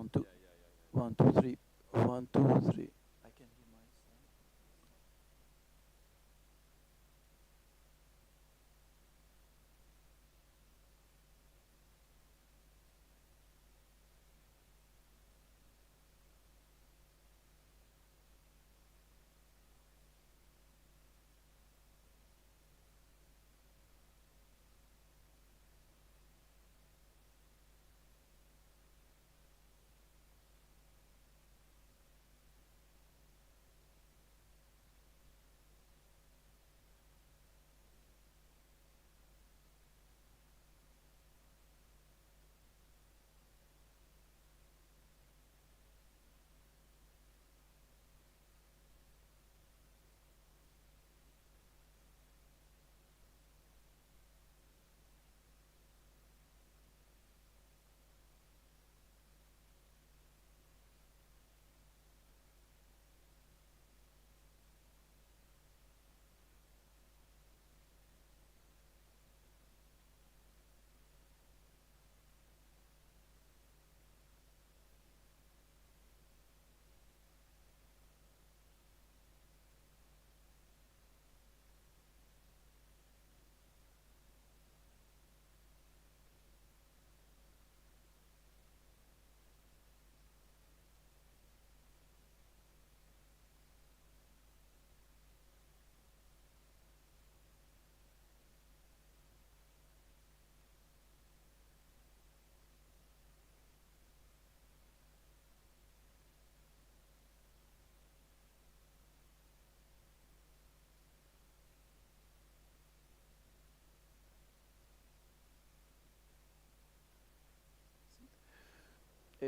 One, two, 1, 2, 3. 1, 2, 3. I can hear myself.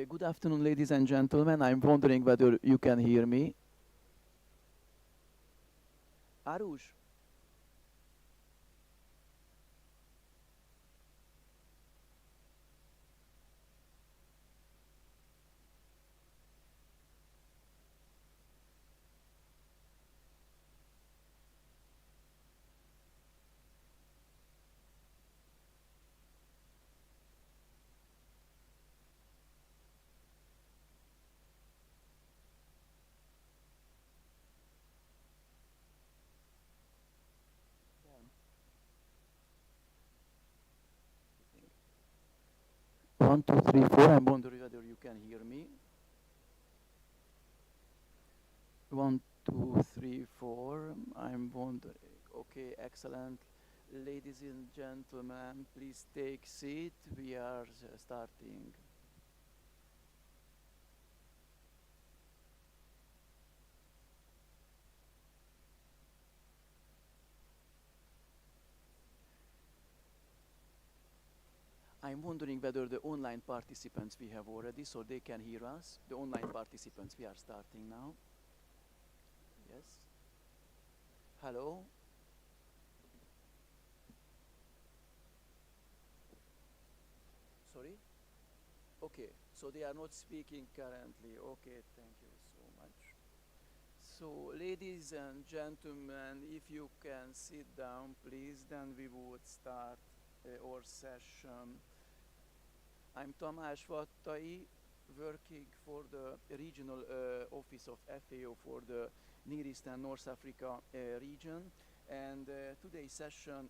Good afternoon, ladies and gentlemen. I'm wondering whether you can hear me. Arush, Dan, 1, 2, 3, 4. I'm wondering whether you can hear me. 1, 2, 3, 4. I'm wondering. Okay, excellent. Ladies and gentlemen, please take seat. We are starting. I'm wondering whether the online participants we have already, so they can hear us. The online participants, we are starting now. Yes. Hello. Sorry. Okay. So they are not speaking currently. Okay. Thank you so much. So, ladies and gentlemen, if you can sit down, please, then we would start our session. I'm Tamás Vattai, working for the regional office of FAO for the Near East and North Africa region. And today's session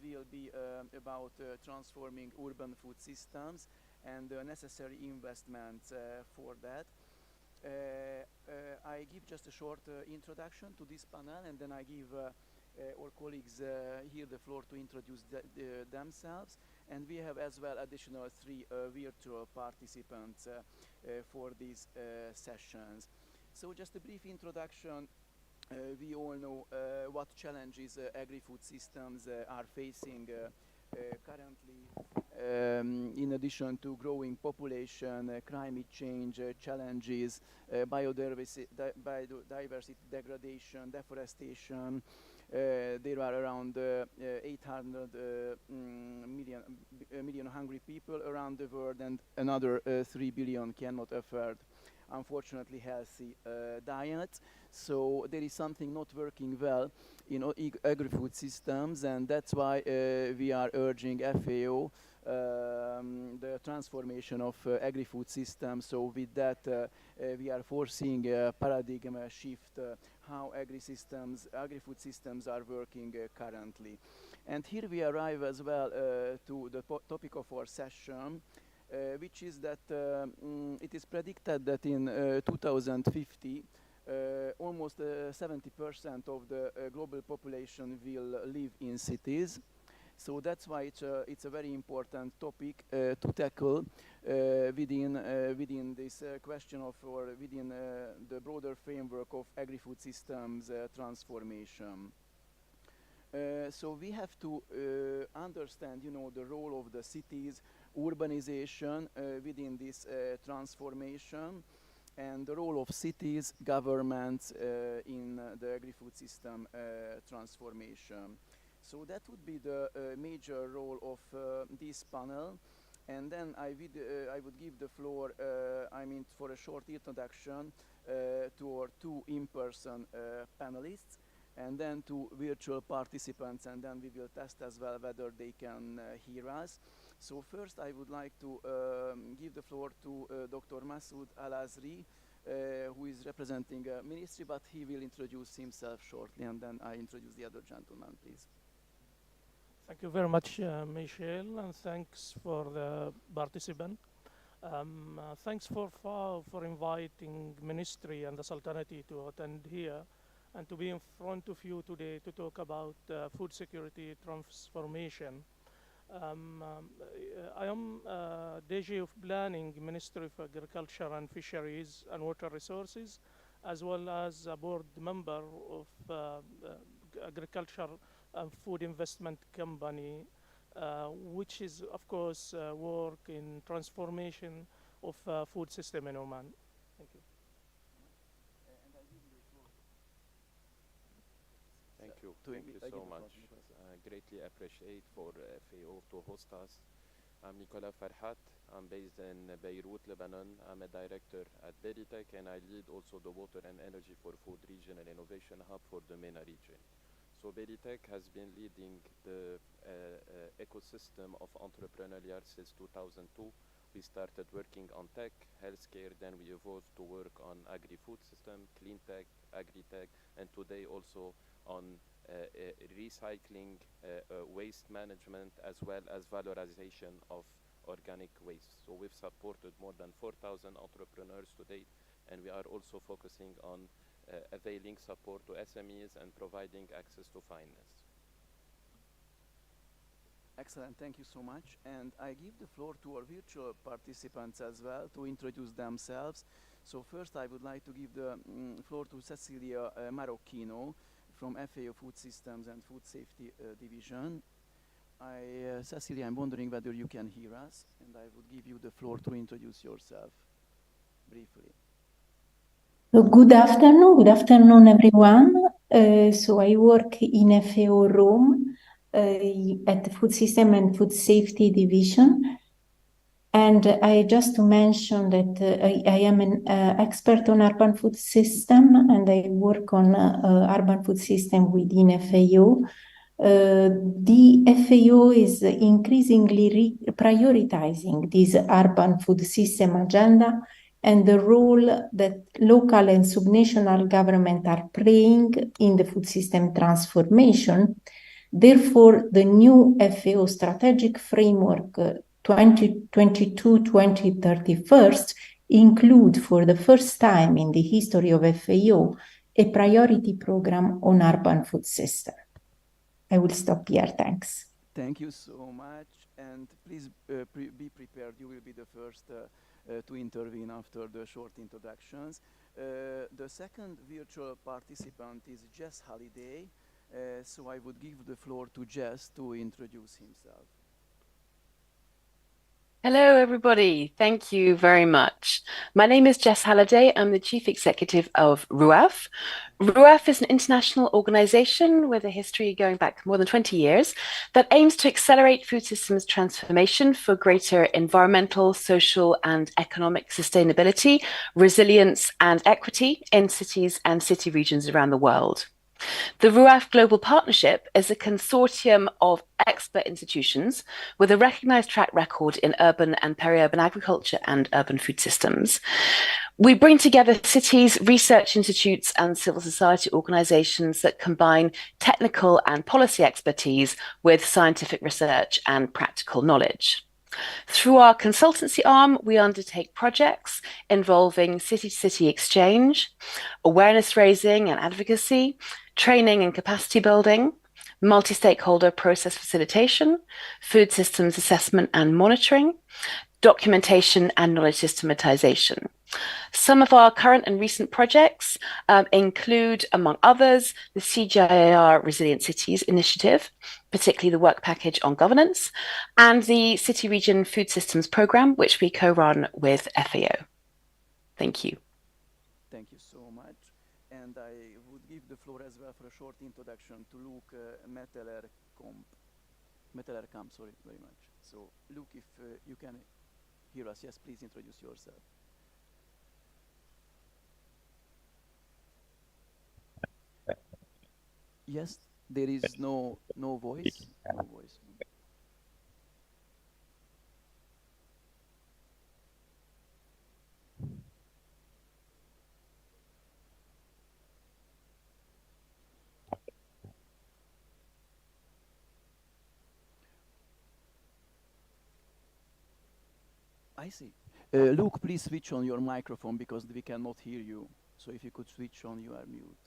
will be about transforming urban food systems and the necessary investments for that. I give just a short introduction to this panel, and then I give our colleagues here the floor to introduce themselves. And we have as well additional 3 virtual participants for these sessions. So just a brief introduction. We all know what challenges agri-food systems are facing currently, in addition to growing population, climate change challenges, biodiversity degradation, deforestation. There are around 800 million hungry people around the world, and another 3 billion cannot afford, unfortunately, healthy diets. So there is something not working well in agri-food systems, and that's why we are urging FAO the transformation of agri-food systems. So with that, we are forcing a paradigm shift how agri-food systems are working currently. And here we arrive as well to the topic of our session, which is that it is predicted that in 2050, almost 70% of the global population will live in cities. So that's why it's a very important topic to tackle within this question of, or within the broader framework of agri-food systems transformation. So we have to understand, the role of the cities, urbanization within this transformation, and the role of cities, governments in the agri-food system transformation. So that would be the major role of this panel. And then I would give the floor, for a short introduction to our two in-person panelists, and then to virtual participants, and then we will test as well whether they can hear us. So first I would like to give the floor to Dr. Masoud Al-Azri, who is representing a ministry, but he will introduce himself shortly, and then I introduce the other gentleman, please. Thank you very much, Michelle, and thanks for the participant. Thanks for inviting Ministry and the Sultanate to attend here and to be in front of you today to talk about food security transformation. I am DG of Planning, Ministry of Agriculture and Fisheries and Water Resources, as well as a board member of Agriculture and Food Investment Company, which is, of course, work in transformation of food system in Oman. Thank you. Thank you so much. I greatly appreciate for FAO to host us. I'm Nicolas Farhat. I'm based in Beirut, Lebanon. I'm a director at Belitech, and I lead also the Water and Energy for Food Regional Innovation Hub for the MENA region. So Belitech has been leading the ecosystem of entrepreneurial since 2002. We started working on tech, healthcare, then we evolved to work on agri-food system, clean tech, agri-tech, and today also on recycling, waste management, as well as valorization of organic waste. So we've supported more than 4,000 entrepreneurs to date, and we are also focusing on availing support to SMEs and providing access to finance. Excellent, thank you so much. And I give the floor to our virtual participants as well to introduce themselves. So first I would like to give the floor to Cecilia Marocchino from FAO Food Systems and Food Safety Division. Cecilia, I'm wondering whether you can hear us, and I would give you the floor to introduce yourself briefly. So good afternoon everyone. So I work in FAO Rome at the Food System and Food Safety Division. And I just to mention that I am an expert on urban food system, and I work on urban food system within FAO. The FAO is increasingly prioritizing this urban food system agenda and the role that local and subnational government are playing in the food system transformation. Therefore, the new FAO strategic framework 2022-2031 include for the first time in the history of FAO a priority program on urban food system. I will stop here, thanks. Thank you so much, and please be prepared. You will be the first to intervene after the short introductions. The second virtual participant is Jess Halliday, so I would give the floor to Jess to introduce himself. Hello, everybody. Thank you very much. My name is Jess Halliday. I'm the Chief Executive of RUAF. RUAF is an international organization with a history going back more than 20 years that aims to accelerate food systems transformation for greater environmental, social, and economic sustainability, resilience, and equity in cities and city regions around the world. The RUAF Global Partnership is a consortium of expert institutions with a recognized track record in urban and peri-urban agriculture and urban food systems. We bring together cities, research institutes, and civil society organizations that combine technical and policy expertise with scientific research and practical knowledge. Through our consultancy arm, we undertake projects involving city-to-city exchange, awareness raising and advocacy, training and capacity building, multi-stakeholder process facilitation, food systems assessment and monitoring, documentation and knowledge systematization. Some of our current and recent projects include, among others, the CGIAR Resilient Cities Initiative, particularly the work package on governance, and the City Region Food Systems Programme, which we co-run with FAO. Thank you. Thank you so much. And I would give the floor as well for a short introduction to Luke Metelerkamp, sorry very much. So Luke, if you can hear us, yes, please introduce yourself. Yes, there is no voice. No voice. I see. Luke, please switch on your microphone because we cannot hear you. So if you could switch on, you are mute.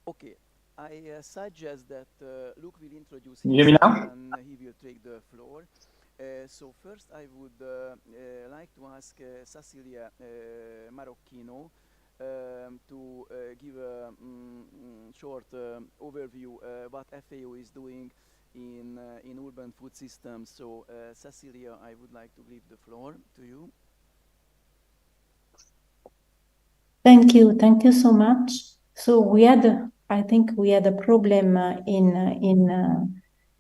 Okay, I suggest that Luke will introduce himself and he will take the floor. So first I would like to ask Cecilia Marocchino to give a short overview what FAO is doing in urban food systems. So Cecilia, I would like to give the floor to you. Thank you so much. So I think we had a problem in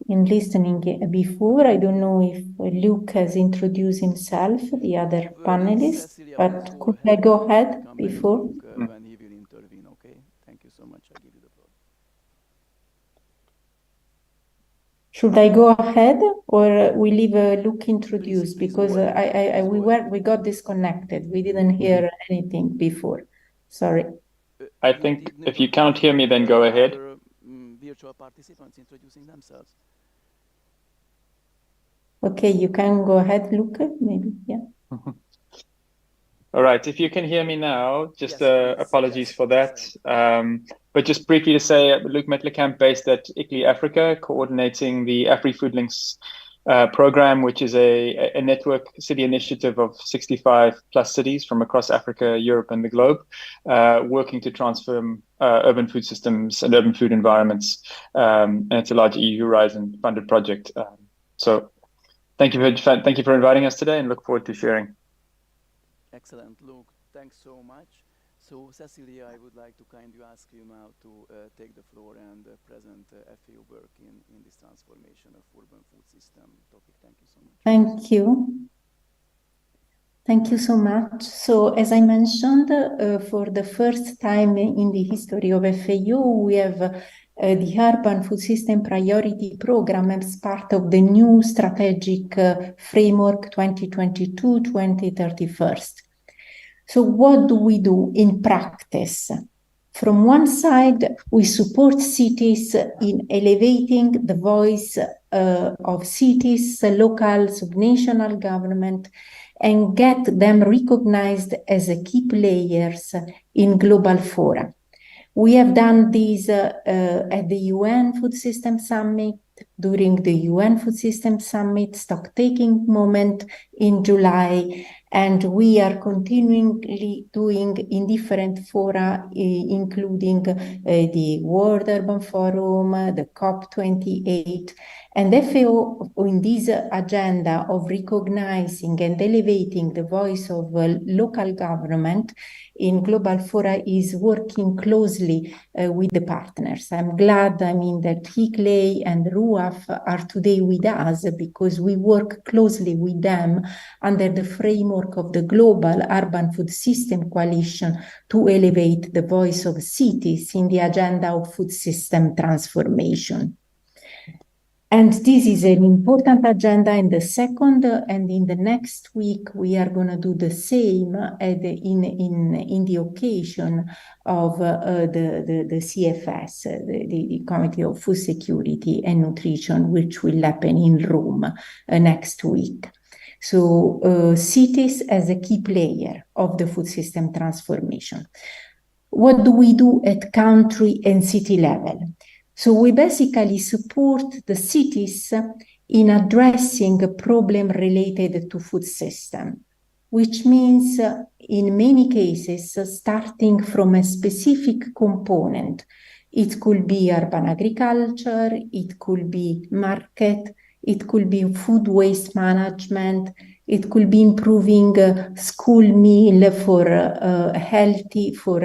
listening before. I don't know if Luke has introduced himself, the other panelists, Cecilia, but could I go ahead before? Luke, when he will intervene, okay? Thank you so much. I give you the floor. Should I go ahead or we leave Luke introduce? Please because we got disconnected. We didn't hear anything before. Sorry. I think if you cannot hear me, then go ahead. Virtual participants introducing themselves. Okay, you can go ahead, Luke, maybe, yeah. All right, if you can hear me now, just yes, apologies for that. But just briefly to say, Luke Metelerkamp based at ICLEI Africa, coordinating the AfriFood Links program, which is a network city initiative of 65 plus cities from across Africa, Europe, and the globe, working to transform urban food systems and urban food environments. And it's a large EU Horizon funded project. So thank you for inviting us today and look forward to sharing. Excellent, Luke. Thanks so much. So, Cecilia, I would like to kindly ask you now to take the floor and present FAO work in this transformation of urban food system topic. Thank you so much. Thank you. Thank you so much. So, as I mentioned, for the first time in the history of FAO, we have the Urban Food System Priority Program as part of the new strategic framework 2022-2031. So what do we do in practice? From one side, we support cities in elevating the voice of cities, local, subnational government, and get them recognized as key players in global fora. We have done this at the UN Food System Summit, during the UN Food System Summit stock-taking moment in July, and we are continually doing in different fora, including the World Urban Forum, the COP28, and FAO in this agenda of recognizing and elevating the voice of local government in Global Fora is working closely with the partners. I'm glad, that ICLEI and RUAF are today with us because we work closely with them under the framework of the Global Urban Food System Coalition to elevate the voice of cities in the agenda of food system transformation. And this is an important agenda in the second, and in the next week, we are going to do the same in the occasion of the CFS, the Committee of Food Security and Nutrition, which will happen in Rome next week. So cities as a key player of the food system transformation. What do we do at country and city level? So we basically support the cities in addressing a problem related to food system, which means in many cases, starting from a specific component. It could be urban agriculture, it could be market, it could be food waste management, it could be improving school meal for healthy food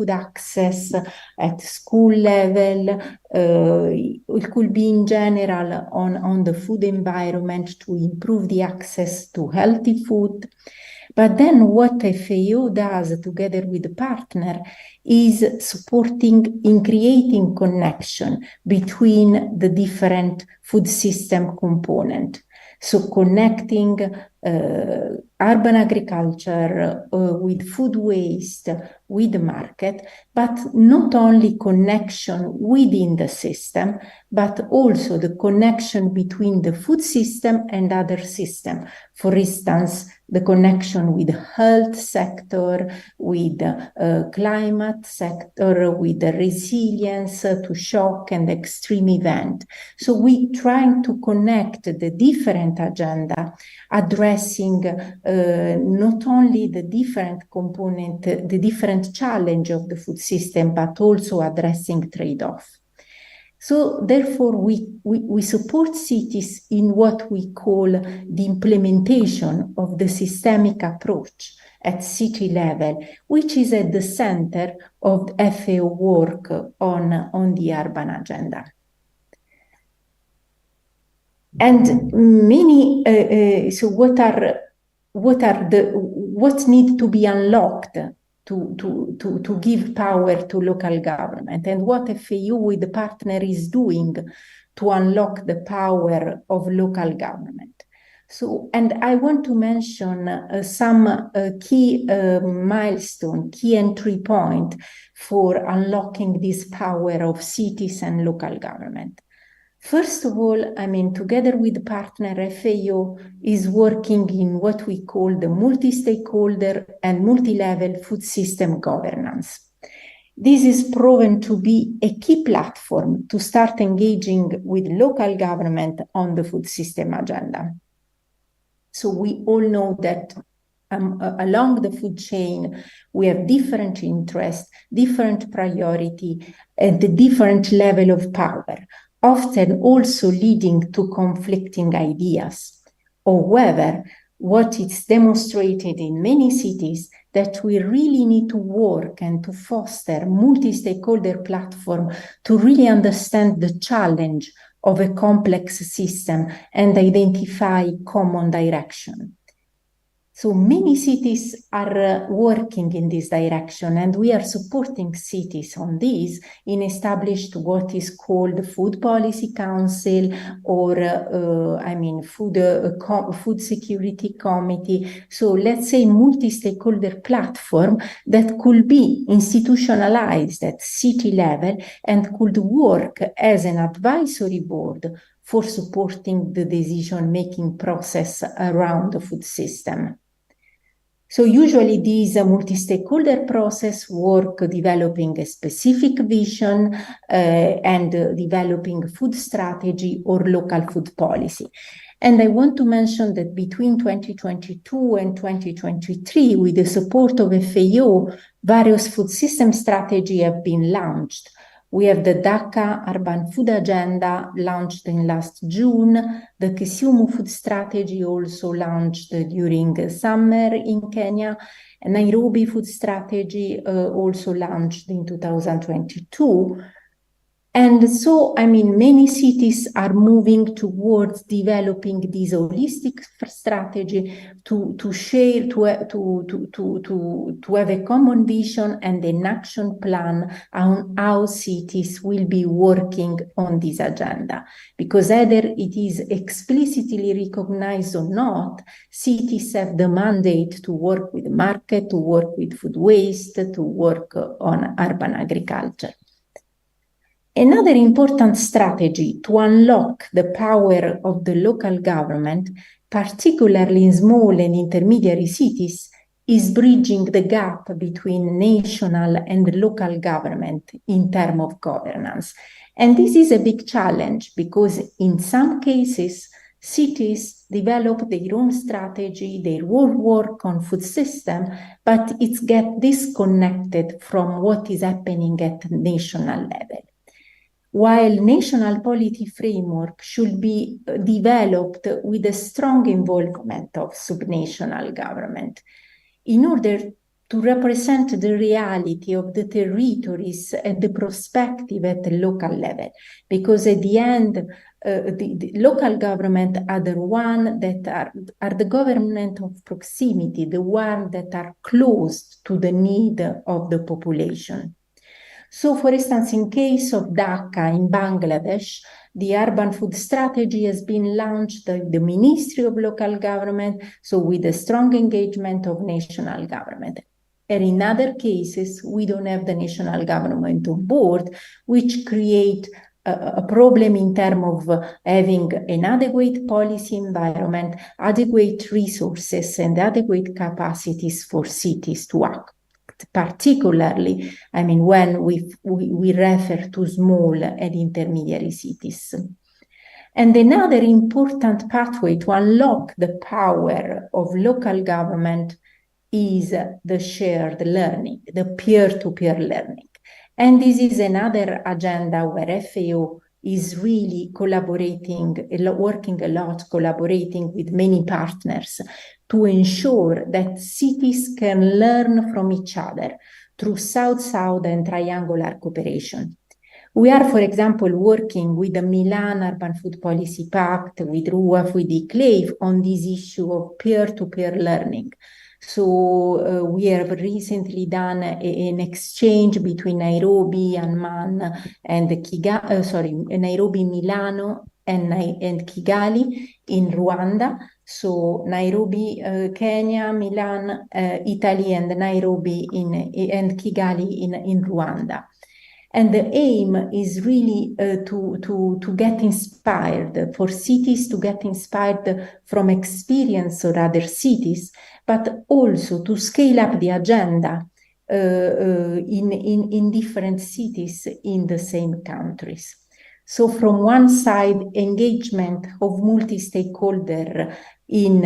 access at school level. It could be in general on the food environment to improve the access to healthy food. But then what FAO does together with the partner is supporting in creating connection between the different food system components. So connecting urban agriculture with food waste, with the market, but not only connection within the system, but also the connection between the food system and other systems. For instance, the connection with the health sector, with the climate sector, with the resilience to shock and extreme event. So we trying to connect the different agenda, addressing not only the different component, the different challenge of the food system, but also addressing trade-off. So therefore, we support cities in what we call the implementation of the systemic approach at city level, which is at the center of FAO work on the urban agenda. And many, so what need to be unlocked to give power to local government, and what FAO with the partner is doing to unlock the power of local government. So, and I want to mention some key milestone, key entry point for unlocking this power of cities and local government. First of all, together with the partner, FAO is working in what we call the multi-stakeholder and multi-level food system governance. This is proven to be a key platform to start engaging with local government on the food system agenda. So we all know that along the food chain, we have different interests, different priority, and the different level of power, often also leading to conflicting ideas. However, what is demonstrated in many cities that we really need to work and to foster multi-stakeholder platform to really understand the challenge of a complex system and identify common direction. So many cities are working in this direction, and we are supporting cities on this in established what is called Food Policy Council or Food Security Committee. So let's say multi-stakeholder platform that could be institutionalized at city level and could work as an advisory board for supporting the decision-making process around the food system. So usually these multi-stakeholder process work developing a specific vision and developing food strategy or local food policy. And I want to mention that between 2022 and 2023, with the support of FAO, various food system strategies have been launched. We have the Dhaka Urban Food Agenda launched in last June, the Kisumu Food Strategy also launched during summer in Kenya, A Nairobi food strategy also launched in 2022. And so, I mean, many cities are moving towards developing this holistic strategy to share, to have a common vision and an action plan on how cities will be working on this agenda. Because either it is explicitly recognized or not, cities have the mandate to work with the market, to work with food waste, to work on urban agriculture. Another important strategy to unlock the power of the local government, particularly in small and intermediary cities, is bridging the gap between national and local government in terms of governance. And this is a big challenge because in some cases, cities develop their own strategy, their own work on food system, but it's get disconnected from what is happening at national level. While national policy framework should be developed with a strong involvement of subnational government in order to represent the reality of the territories and the perspective at the local level. Because at the end, the local government are the one that are the government of proximity, the one that are close to the need of the population. So, for instance, in case of Dhaka in Bangladesh, the urban food strategy has been launched by the Ministry of Local Government, so with a strong engagement of national government. And in other cases, we don't have the national government on board, which create a problem in terms of having an adequate policy environment, adequate resources, and adequate capacities for cities to act. Particularly, I mean, when we refer to small and intermediary cities. And another important pathway to unlock the power of local government is the shared learning, the peer-to-peer learning. And this is another agenda where FAO is really collaborating, working a lot, collaborating with many partners to ensure that cities can learn from each other through South-South and triangular cooperation. We are, for example, working with the Milan Urban Food Policy Pact, with RUAF, with ICLAIF on this issue of peer-to-peer learning. So we have recently done an exchange between Nairobi, Amman, and Nairobi, Milano, and Kigali in Rwanda. So Nairobi, Kenya, Milan, Italy, and Nairobi and Kigali in Rwanda. And the aim is really to get inspired, for cities to get inspired from experience of other cities, but also to scale up the agenda in different cities in the same countries. So from one side, engagement of multi-stakeholder in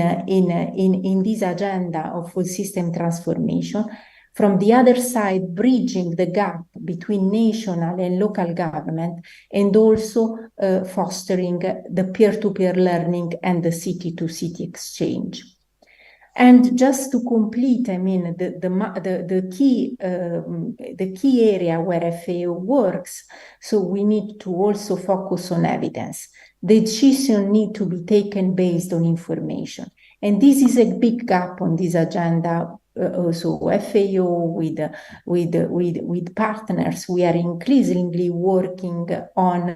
this agenda of food system transformation. From the other side, bridging the gap between national and local government, and also fostering the peer-to-peer learning and the city-to-city exchange. And just to complete, I mean, the key area where FAO works, so we need to also focus on evidence. The decision need to be taken based on information. And this is a big gap on this agenda. So FAO with partners, we are increasingly working on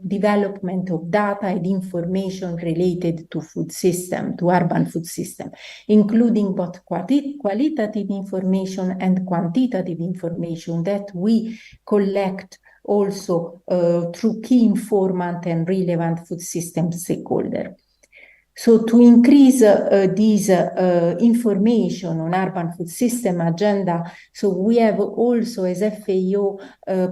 development of data and information related to food system, to urban food system, including both qualitative information and quantitative information that we collect also through key informant and relevant food system stakeholder. So to increase this information on urban food system agenda, so we have also as FAO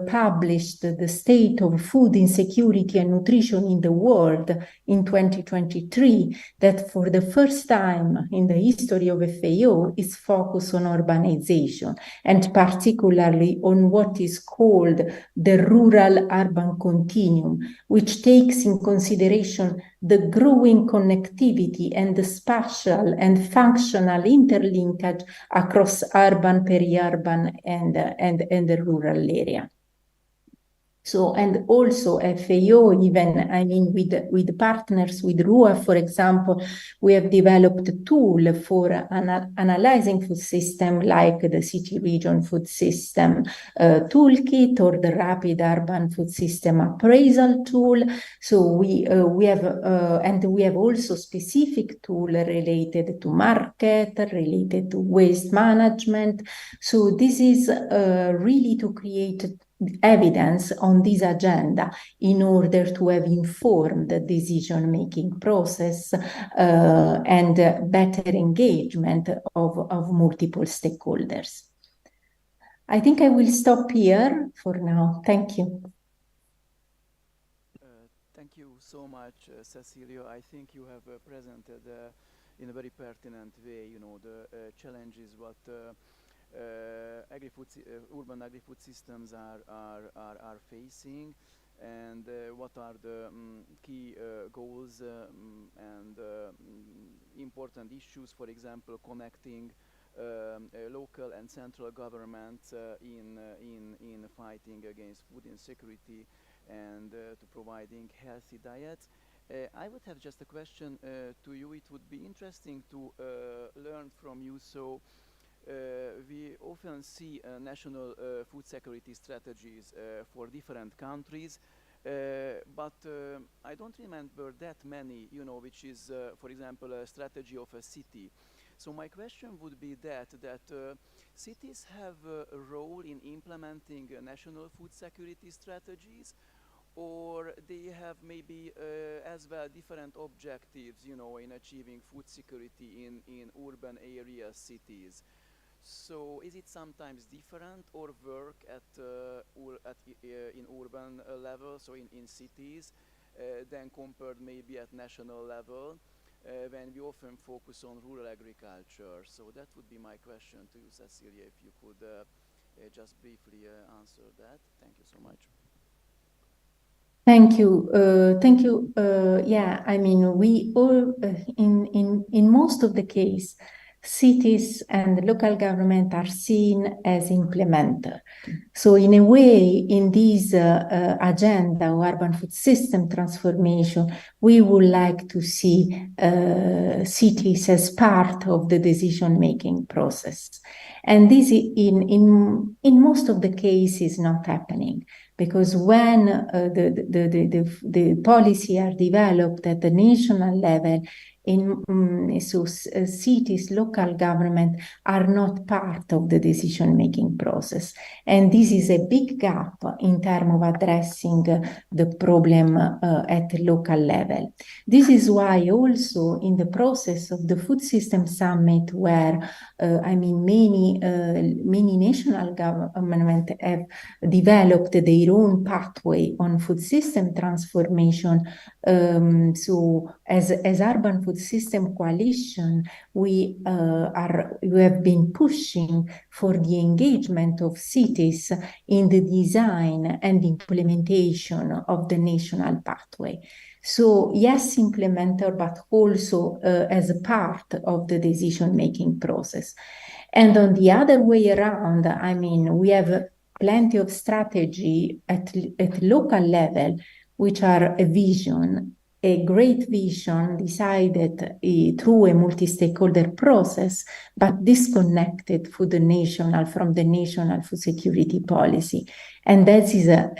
published the state of food insecurity and nutrition in the world in 2023, that for the first time in the history of FAO is focused on urbanization, and particularly on what is called the rural-urban continuum, which takes in consideration the growing connectivity and the spatial and functional interlinkage across urban, peri-urban, and the rural area. So, and also FAO, even, I mean, with partners, with RUAF, for example, we have developed a tool for analyzing food system like the City Region Food System Toolkit or the Rapid Urban Food System Appraisal Tool. So we have also specific tool related to market, related to waste management. So this is really to create evidence on this agenda in order to have informed the decision-making process and better engagement of multiple stakeholders. I think I will stop here for now. Thank you. Thank you so much, Cecilia. I think you have presented in a very pertinent way, you know, the challenges what urban agri-food systems are facing, and what are the key goals and important issues, for example, connecting local and central governments in fighting against food insecurity and to providing healthy diets. I would have just a question to you. It would be interesting to learn from you. So we often see national food security strategies for different countries, but I don't remember that many, you know, which is, for example, a strategy of a city. So my question would be that cities have a role in implementing national food security strategies, or they have maybe as well different objectives, you know, in achieving food security in urban areas, cities. So is it sometimes different or work in urban level, so in cities, than compared maybe at national level, when we often focus on rural agriculture? So that would be my question to you, Cecilia, if you could just briefly answer that. Thank you so much. Thank you. Thank you. Yeah, I mean, we all, in most of the case, cities and local government are seen as implementer. So in a way, in this agenda, urban food system transformation, we would like to see cities as part of the decision-making process. And this, in most of the cases, not happening. Because when the policy are developed at the national level, cities, local government are not part of the decision-making process. And this is a big gap in terms of addressing the problem at the local level. This is why also in the process of the Food System Summit, where I mean many national governments have developed their own pathway on food system transformation. So as Urban Food System Coalition, we have been pushing for the engagement of cities in the design and implementation of the national pathway. So yes, implementer, but also as a part of the decision-making process. And on the other way around, I mean, we have plenty of strategy at local level, which are a vision, a great vision decided through a multi-stakeholder process, but disconnected from the national food security policy. And that is an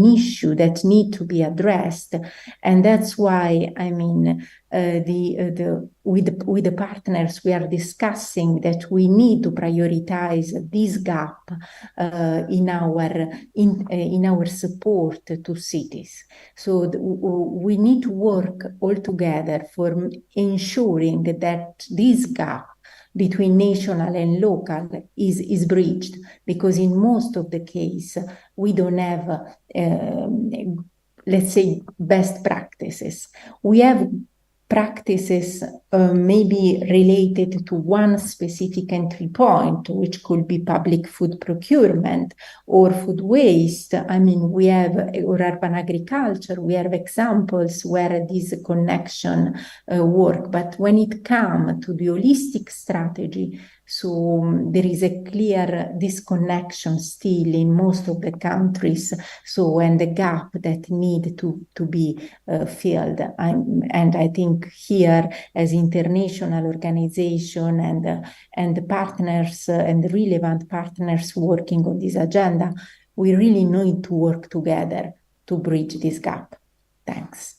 issue that needs to be addressed. And that's why, I mean, with the partners, we are discussing that we need to prioritize this gap in our support to cities. So we need to work all together for ensuring that this gap between national and local is bridged, because in most of the case we don't have let's say best practices. We have practices maybe related to one specific entry point, which could be public food procurement or food waste. I mean, we have, or urban agriculture, we have examples where this connection work. But when it comes to the holistic strategy, so there is a clear disconnection still in most of the countries. So, and the gap that need to be filled. And I think here, as international organization and partners and relevant partners working on this agenda, we really need to work together to bridge this gap. Thanks.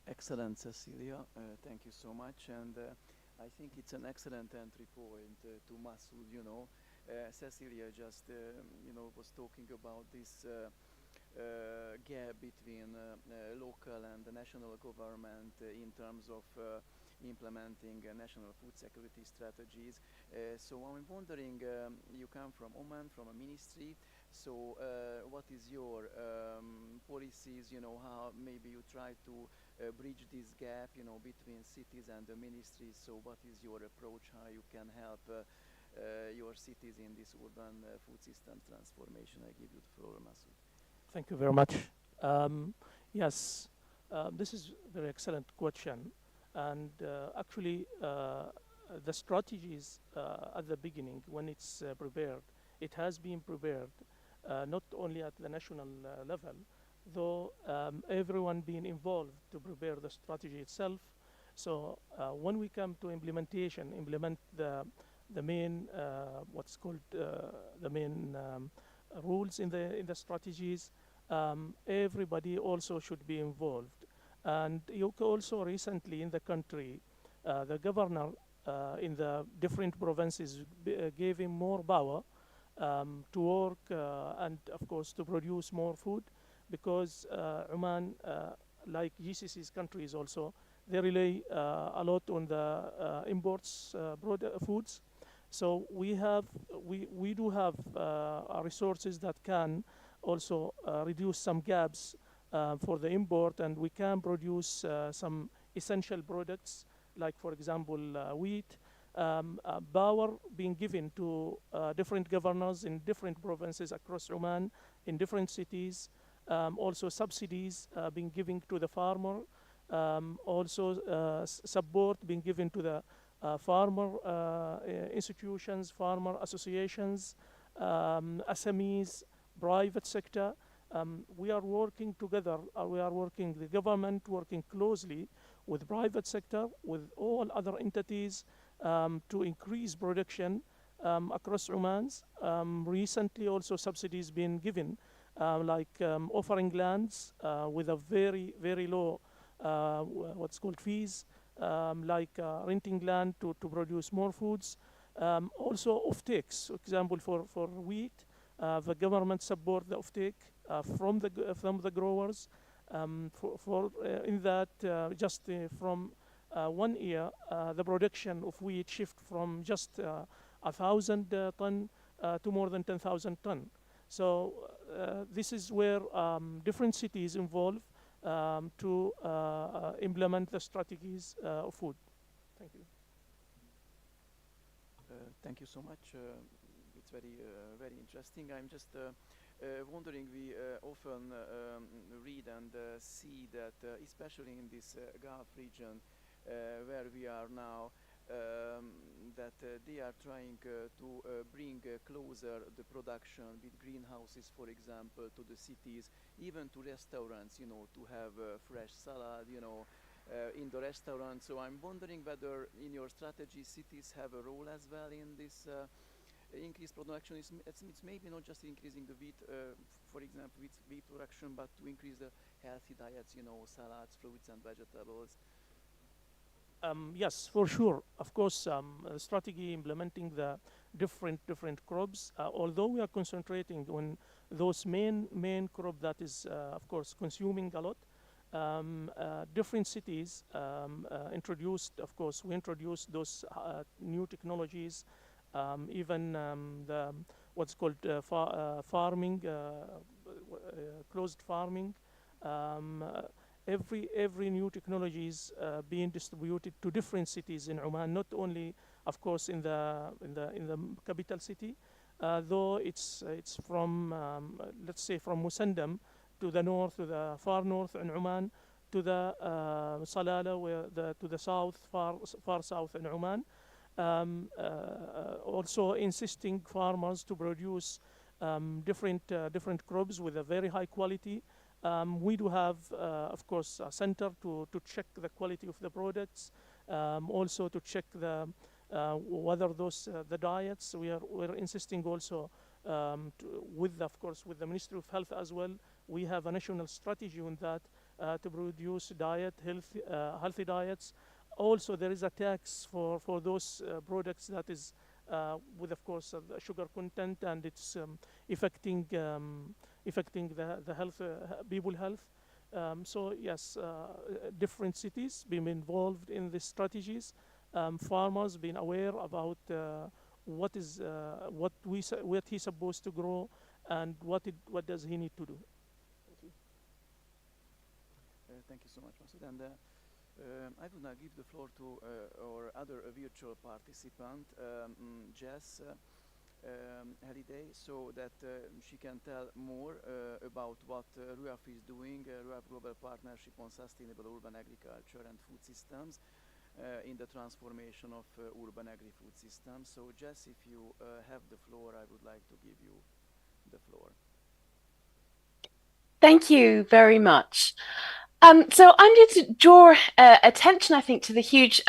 Excellent, Cecilia. Thank you so much. And I think it's an excellent entry point to Masood. Cecilia just, was talking about this gap between local and the national government in terms of implementing national food security strategies. So I'm wondering, you come from Oman, from a ministry. So what is your policies? How maybe you try to bridge this gap, between cities and the ministries. So what is your approach? How you can help your cities in this urban food system transformation? I give you the floor, Masood. Thank you very much. Yes, this is a very excellent question. And actually, the strategies at the beginning, when it's prepared, it has been prepared not only at the national level, though everyone being involved to prepare the strategy itself. So when we come to implement the main what's called the main rules in the strategies, everybody also should be involved. And you also recently in the country, the governor in the different provinces gave him more power to work and of course to produce more food, because Oman, like GCC's countries also, they rely a lot on the imports foods. So we do have resources that can also reduce some gaps for the import, and we can produce some essential products, like for example wheat. Power being given to different governors in different provinces across Oman, in different cities. Also subsidies being given to the farmer. Also support being given to the farmer institutions, farmer associations, SMEs, private sector. We are working together, the government working closely with private sector, with all other entities to increase production across Oman. Recently also subsidies being given, like offering lands with a very, very low what's called fees, like renting land to produce more foods. Also offtakes, for example, for wheat, the government support the offtake from the growers. In that, just from 1 year, the production of wheat shift from just 1,000 ton to more than 10,000 ton. So this is where different cities involve to implement the strategies of food. Thank you. Thank you so much. It's very interesting. I'm just wondering, we often read and see that, especially in this Gulf region where we are now, that they are trying to bring closer the production with greenhouses, for example, to the cities, even to restaurants, to have fresh salad, in the restaurant. So I'm wondering whether in your strategy cities have a role as well in this increased production. It's maybe not just increasing the wheat, for example, wheat production, but to increase the healthy diets, salads, fruits and vegetables. Yes, for sure. Of course, strategy implementing the different crops. Although we are concentrating on those main crop that is, of course, consuming a lot. Different cities introduced. Of course, we introduced those new technologies. Even the what's called farming, closed farming. every new technology is being distributed to different cities in Oman, not only, of course, in the capital city, though it's from let's say from Musandam to the north, to the far north in Oman, to the Salala, to the south, far south in Oman. Also insisting farmers to produce different crops with a very high quality. We do have, of course, a center to check the quality of the products, also to check whether those the diets. We're insisting also of course, with the Ministry of Health as well. We have a national strategy on that to produce healthy diets. Also, there is a tax for those products that is with, of course, the sugar content, and it's affecting the health, people health. So yes, different cities being involved in these strategies. Farmers being aware about what he's supposed to grow and what does he need to do. Thank you. Thank you so much, Masood. And I would now give the floor to our other virtual participant, Jess Halliday, so that she can tell more about what RUAF is doing, RUAF Global Partnership on Sustainable Urban Agriculture and Food Systems, in the transformation of urban agri-food systems. So Jess, if you have the floor, I would like to give you the floor. Thank you very much. So I'm going to draw attention, I think, to the huge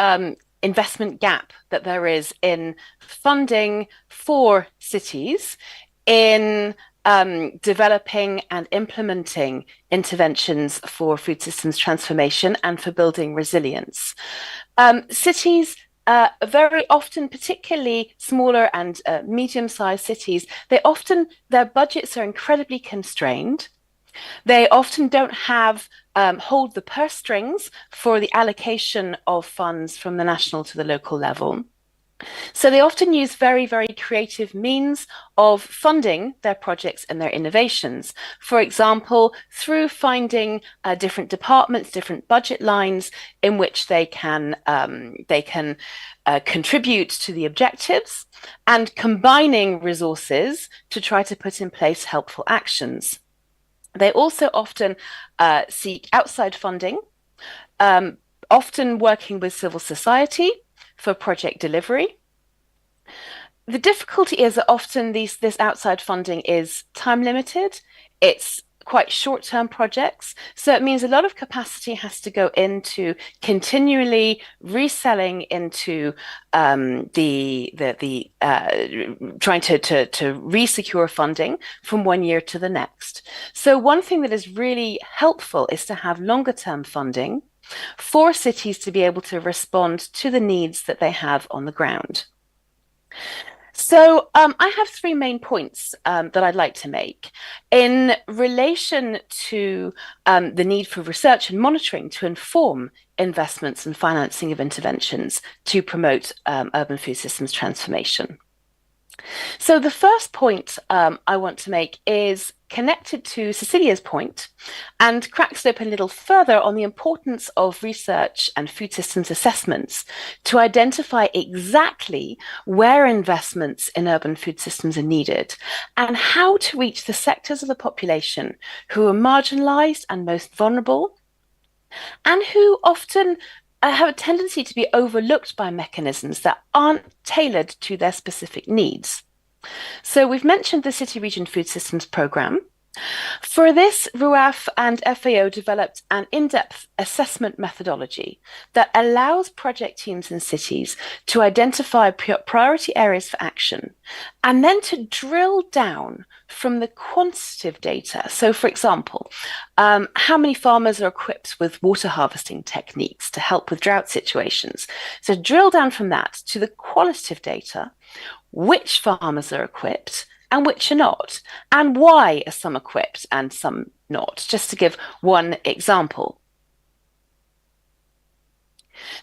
investment gap that there is in funding for cities in developing and implementing interventions for food systems transformation and for building resilience. Cities very often, particularly smaller and medium-sized cities, their budgets are incredibly constrained. They often don't have hold the purse strings for the allocation of funds from the national to the local level. So they often use very, very creative means of funding their projects and their innovations. For example, through finding different departments, different budget lines in which they can contribute to the objectives, and combining resources to try to put in place helpful actions. They also often seek outside funding, often working with civil society for project delivery. The difficulty is that often this outside funding is time limited. It's quite short-term projects. So it means a lot of capacity has to go into continually reselling into trying to re-secure funding from one year to the next. So one thing that is really helpful is to have longer-term funding for cities to be able to respond to the needs that they have on the ground. So I have three main points that I'd like to make in relation to the need for research and monitoring to inform investments and financing of interventions to promote urban food systems transformation. So the first point I want to make is connected to Cecilia's point and cracks it open a little further on the importance of research and food systems assessments to identify exactly where investments in urban food systems are needed and how to reach the sectors of the population who are marginalized and most vulnerable and who often have a tendency to be overlooked by mechanisms that aren't tailored to their specific needs. So we've mentioned the City Region Food Systems Programme. For this, RUAF and FAO developed an in-depth assessment methodology that allows project teams in cities to identify priority areas for action and then to drill down from the quantitative data. So, for example, how many farmers are equipped with water harvesting techniques to help with drought situations? So drill down from that to the qualitative data, which farmers are equipped and which are not, and why are some equipped and some not, just to give one example.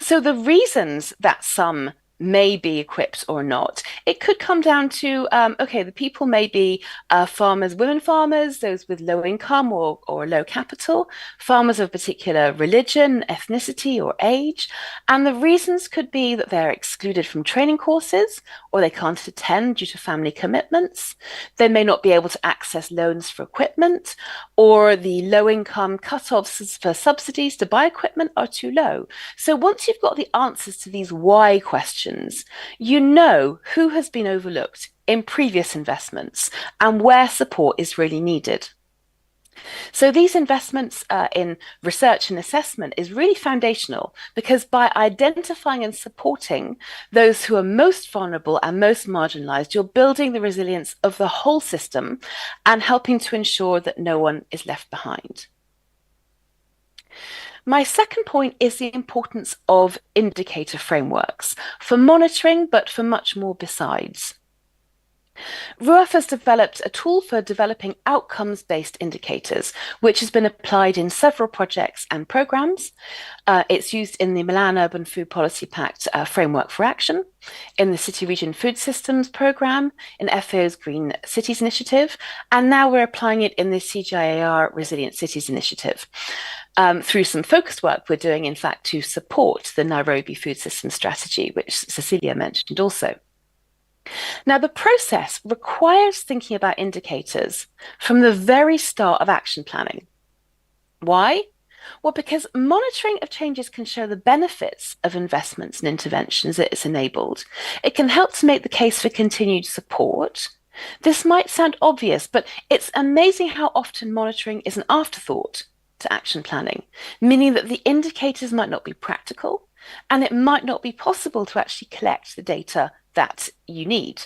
So the reasons that some may be equipped or not. It could come down to, okay, the people may be farmers, women farmers, those with low income or low capital, farmers of particular religion, ethnicity, or age. And the reasons could be that they're excluded from training courses, or they can't attend due to family commitments. They may not be able to access loans for equipment, or the low income cutoffs for subsidies to buy equipment are too low. So once you've got the answers to these why questions, you know who has been overlooked in previous investments and where support is really needed. So these investments in research and assessment is really foundational, because by identifying and supporting those who are most vulnerable and most marginalized, you're building the resilience of the whole system and helping to ensure that no one is left behind. My second point is the importance of indicator frameworks for monitoring, but for much more besides. RUAF has developed a tool for developing outcomes-based indicators, which has been applied in several projects and programs. It's used in the Milan Urban Food Policy Pact Framework for Action, in the City Region Food Systems Programme, in FAO's Green Cities Initiative, and now we're applying it in the CGIAR Resilient Cities Initiative. Through some focused work we're doing, in fact, to support the Nairobi Food System Strategy, which Cecilia mentioned also. Now, the process requires thinking about indicators from the very start of action planning. Why? Well, because monitoring of changes can show the benefits of investments and interventions that it's enabled. It can help to make the case for continued support. This might sound obvious, but it's amazing how often monitoring is an afterthought to action planning, meaning that the indicators might not be practical, and it might not be possible to actually collect the data that you need.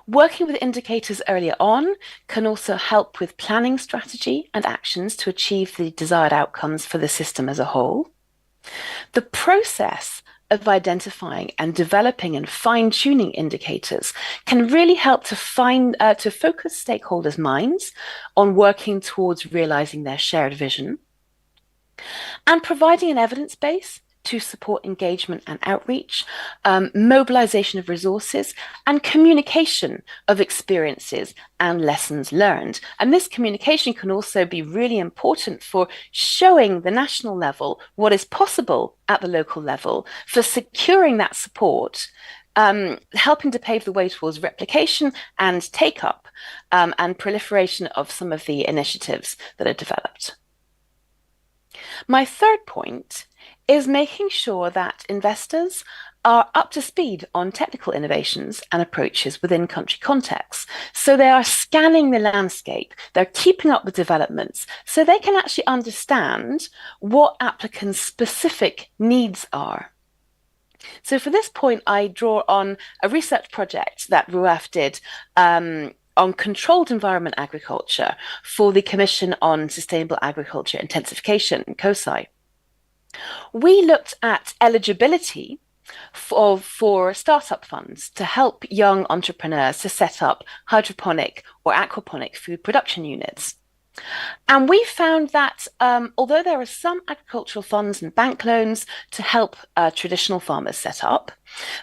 Working with indicators earlier on can also help with planning strategy and actions to achieve the desired outcomes for the system as a whole. The process of identifying and developing and fine-tuning indicators can really help to focus stakeholders' minds on working towards realizing their shared vision, and providing an evidence base to support engagement and outreach, mobilization of resources, and communication of experiences and lessons learned. And this communication can also be really important for showing the national level what is possible at the local level, for securing that support, helping to pave the way towards replication and take-up and proliferation of some of the initiatives that are developed. My third point is making sure that investors are up to speed on technical innovations and approaches within country contexts. So they are scanning the landscape, they're keeping up with developments, so they can actually understand what applicants' specific needs are. So for this point, I draw on a research project that RUAF did on controlled environment agriculture for the Commission on Sustainable Agriculture Intensification, COSI. We looked at eligibility for startup funds to help young entrepreneurs to set up hydroponic or aquaponic food production units. And we found that although there are some agricultural funds and bank loans to help traditional farmers set up,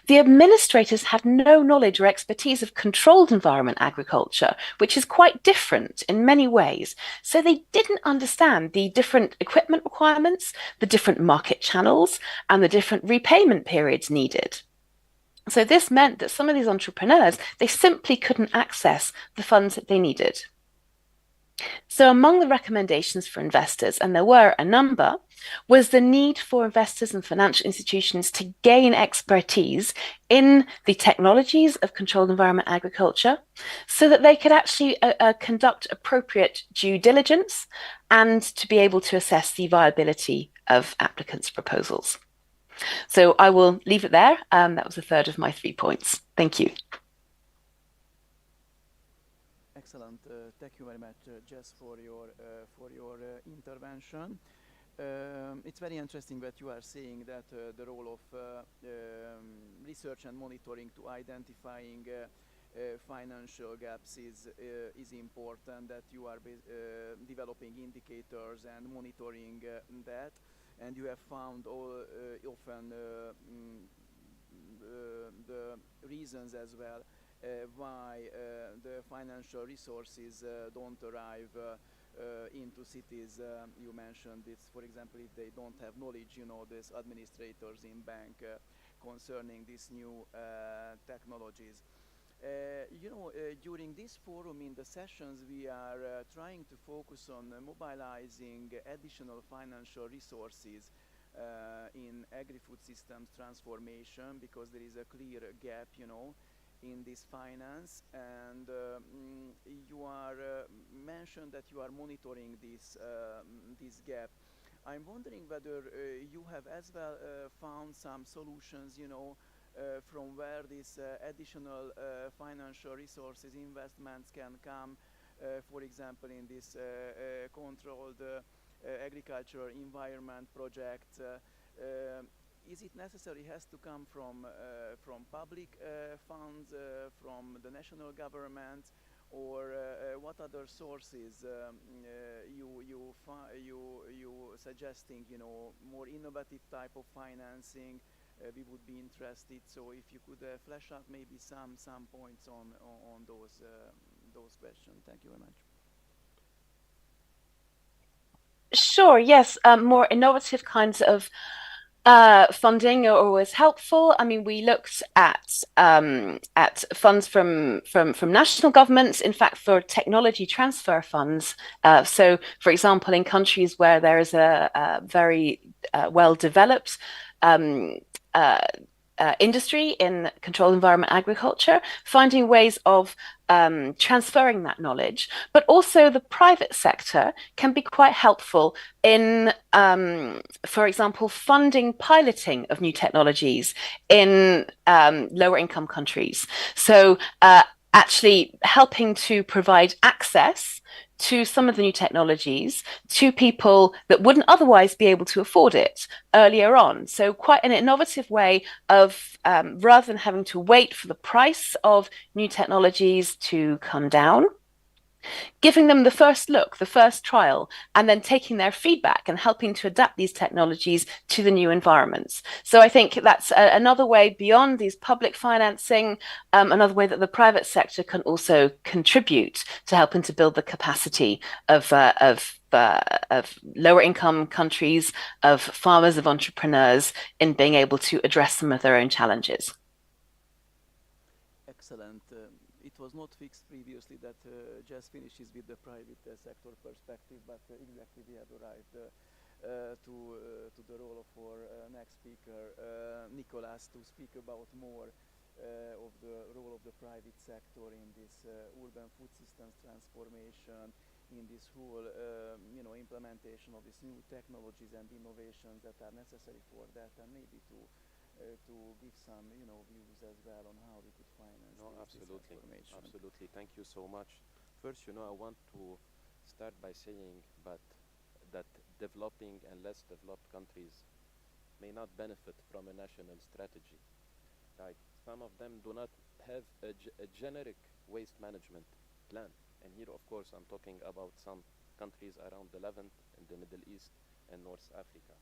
the administrators had no knowledge or expertise of controlled environment agriculture, which is quite different in many ways. So they didn't understand the different equipment requirements, the different market channels, and the different repayment periods needed. So this meant that some of these entrepreneurs, they simply couldn't access the funds that they needed. So among the recommendations for investors, and there were a number, was the need for investors and financial institutions to gain expertise in the technologies of controlled environment agriculture so that they could actually conduct appropriate due diligence and to be able to assess the viability of applicants' proposals. So I will leave it there. That was a third of my 3 points. Thank you. Excellent. Thank you very much, Jess, for your intervention. It's very interesting that you are saying that the role of research and monitoring to identifying financial gaps is important, that you are developing indicators and monitoring that, and you have found often the reasons as well why the financial resources don't arrive into cities. You mentioned this, for example, if they don't have knowledge, these administrators in bank concerning these new technologies. During this forum in the sessions, we are trying to focus on mobilizing additional financial resources in agri-food systems transformation, because there is a clear gap, in this finance. And you are mentioned that you are monitoring this gap. I'm wondering whether you have as well found some solutions, from where these additional financial resources, investments can come, for example, in this controlled agricultural environment project. Is it necessary has to come from public funds, from the national government, or what other sources you suggesting? More innovative type of financing. We would be interested. So if you could flesh out maybe some points on those questions. Thank you very much. Sure. Yes. More innovative kinds of funding are always helpful. I mean, we looked at funds from national governments, in fact, for technology transfer funds. So, for example, in countries where there is a very well developed industry in controlled environment agriculture, finding ways of transferring that knowledge. But also the private sector can be quite helpful in, for example, funding piloting of new technologies in lower income countries. So actually helping to provide access to some of the new technologies to people that wouldn't otherwise be able to afford it earlier on. So quite an innovative way of, rather than having to wait for the price of new technologies to come down, giving them the first look, the first trial, and then taking their feedback and helping to adapt these technologies to the new environments. So I think that's another way beyond these public financing, another way that the private sector can also contribute to helping to build the capacity of lower income countries, of farmers, of entrepreneurs in being able to address some of their own challenges. Excellent. It was not fixed previously that Jess finishes with the private sector perspective, but exactly we have arrived to the role of our next speaker, Nicolas, to speak about more of the role of the private sector in this urban food systems transformation, in this whole implementation of these new technologies and innovations that are necessary for that, and maybe to give some views as well on how we could finance this transformation. Absolutely. Thank you so much. First, I want to start by saying that developing and less developed countries may not benefit from a national strategy. Like some of them do not have a generic waste management plan. And here, of course, I'm talking about some countries around the Levant, in the Middle East and North Africa.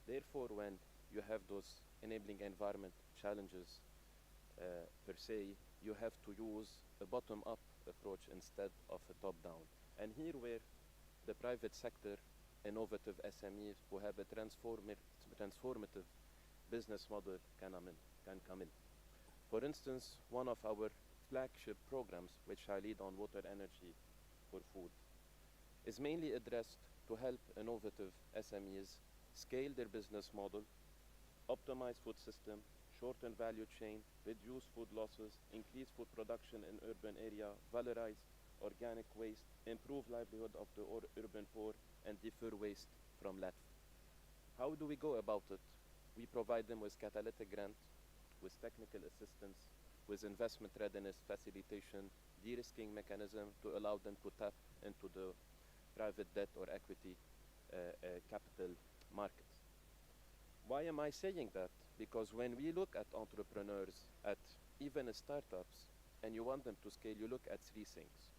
Therefore, when you have those enabling environment challenges per se, you have to use a bottom-up approach instead of a top-down. And here where the private sector, innovative SMEs who have a transformative business model can come in. For instance, one of our flagship programs, which I lead on water energy for food, is mainly addressed to help innovative SMEs scale their business model, optimize food system, shorten value chain, reduce food losses, increase food production in urban area, valorize organic waste, improve livelihood of the urban poor, and defer waste from landfill. How do we go about it? We provide them with catalytic grant, with technical assistance, with investment readiness facilitation, de-risking mechanism to allow them to tap into the private debt or equity capital markets. Why am I saying that? Because when we look at entrepreneurs, at even startups, and you want them to scale, you look at three things.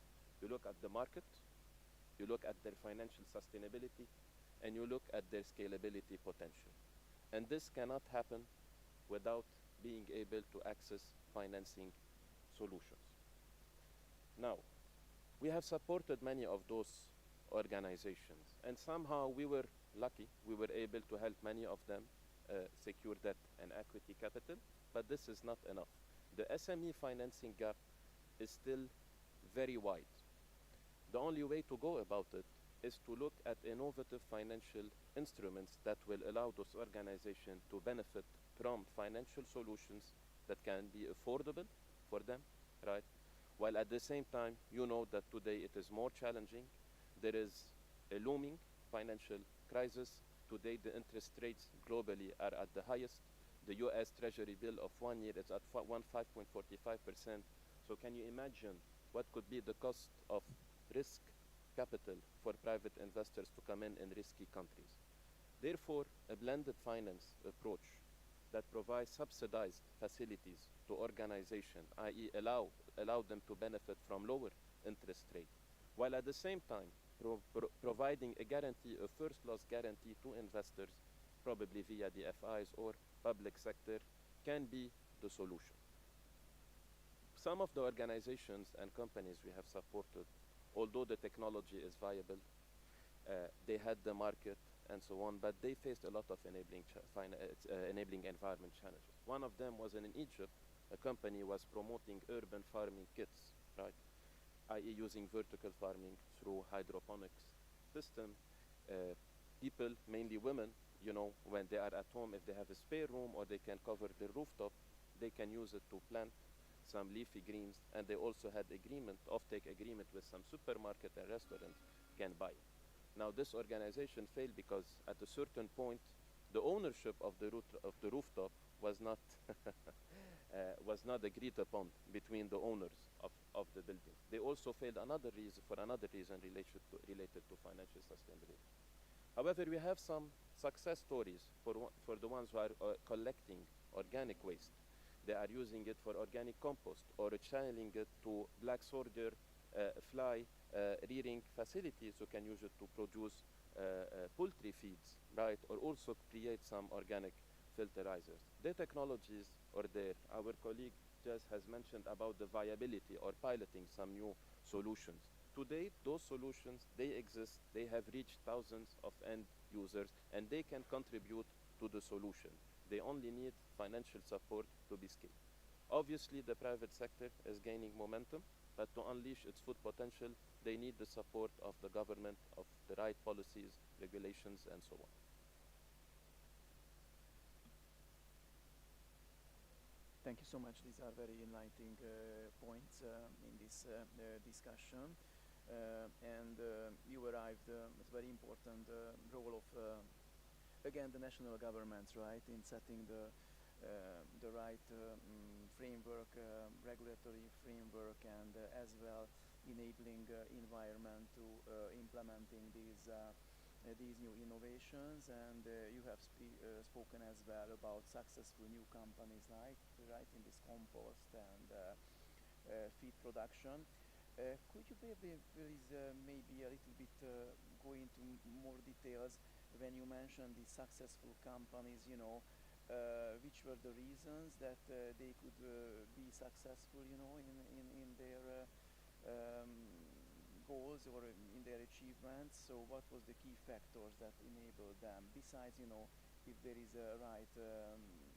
You look at the market, you look at their financial sustainability, and you look at their scalability potential. And this cannot happen without being able to access financing solutions. Now, we have supported many of those organizations, and somehow we were lucky. We were able to help many of them secure debt and equity capital, but this is not enough. The SME financing gap is still very wide. The only way to go about it is to look at innovative financial instruments that will allow those organizations to benefit from financial solutions that can be affordable for them, right? While at the same time, you know that today it is more challenging. There is a looming financial crisis. Today, the interest rates globally are at the highest. The US Treasury bill of 1 year is at 5.45%. So can you imagine what could be the cost of risk capital for private investors to come in risky countries? Therefore, a blended finance approach that provides subsidized facilities to organizations, i.e. allow them to benefit from lower interest rate, while at the same time providing a guarantee, a first loss guarantee to investors, probably via the FIs or public sector, can be the solution. Some of the organizations and companies we have supported, although the technology is viable, they had the market and so on, but they faced a lot of enabling environment challenges. One of them was in Egypt. A company was promoting urban farming kits, right? i.e. using vertical farming through hydroponics system. People, mainly women, you know, when they are at home, if they have a spare room or they can cover the rooftop, they can use it to plant some leafy greens, and they also had off-take agreement with some supermarket and restaurants can buy it. Now this organization failed because at a certain point, the ownership of the rooftop was not was not agreed upon between the owners of the building. They also failed for another reason related to financial sustainability. However, we have some success stories for the ones who are collecting organic waste. They are using it for organic compost or channeling it to black soldier fly rearing facilities who can use it to produce poultry feeds, right? Or also create some organic filterizers. The technologies are there. Our colleague just has mentioned about the viability or piloting some new solutions. Today, those solutions, they exist. They have reached thousands of end users, and they can contribute to the solution. They only need financial support to be scaled. Obviously, the private sector is gaining momentum, but to unleash its full potential, they need the support of the government, of the right policies, regulations, and so on. Thank you so much. These are very enlightening points in this discussion. You arrived at a very important role of, again, the national governments, right, in setting the right framework, regulatory framework, and as well enabling environment to implementing these new innovations. And you have spoken as well about successful new companies like right in this compost and feed production. Could you please maybe a little bit go into more details when you mentioned these successful companies, you know, which were the reasons that they could be successful, you know, in their goals or in their achievements? So what was the key factors that enabled them, besides, you know, if there is a right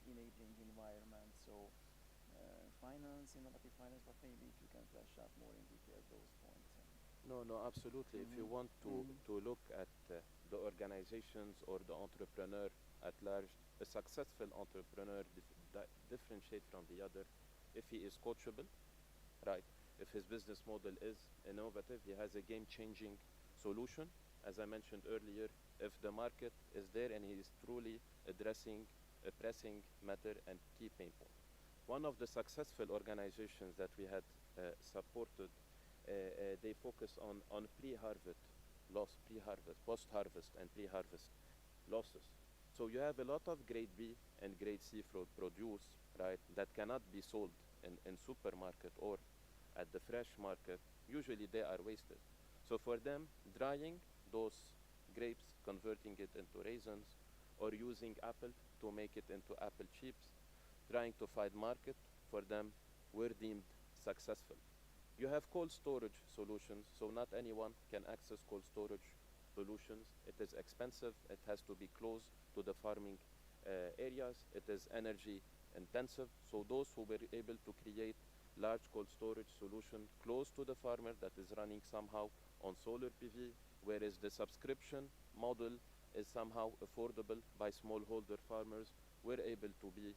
enabling environment? So innovative finance, but maybe if you can flesh out more in detail those points. No, absolutely. If you want to look at the organizations or the entrepreneur at large, a successful entrepreneur differentiates from the other if he is coachable, right? If his business model is innovative, he has a game-changing solution. As I mentioned earlier, if the market is there and he is truly addressing a pressing matter and key pain point. One of the successful organizations that we had supported, they focus on pre-harvest loss, post-harvest and pre-harvest losses. So you have a lot of grade B and grade C produce, right, that cannot be sold in supermarket or at the fresh market. Usually they are wasted. So for them, drying those grapes, converting it into raisins, or using apple to make it into apple chips, trying to find market for them were deemed successful. You have cold storage solutions, so not anyone can access cold storage solutions. It is expensive, it has to be close to the farming areas, it is energy intensive, so those who were able to create large cold storage solution close to the farmer that is running somehow on solar PV, whereas the subscription model is somehow affordable by smallholder farmers, were able to be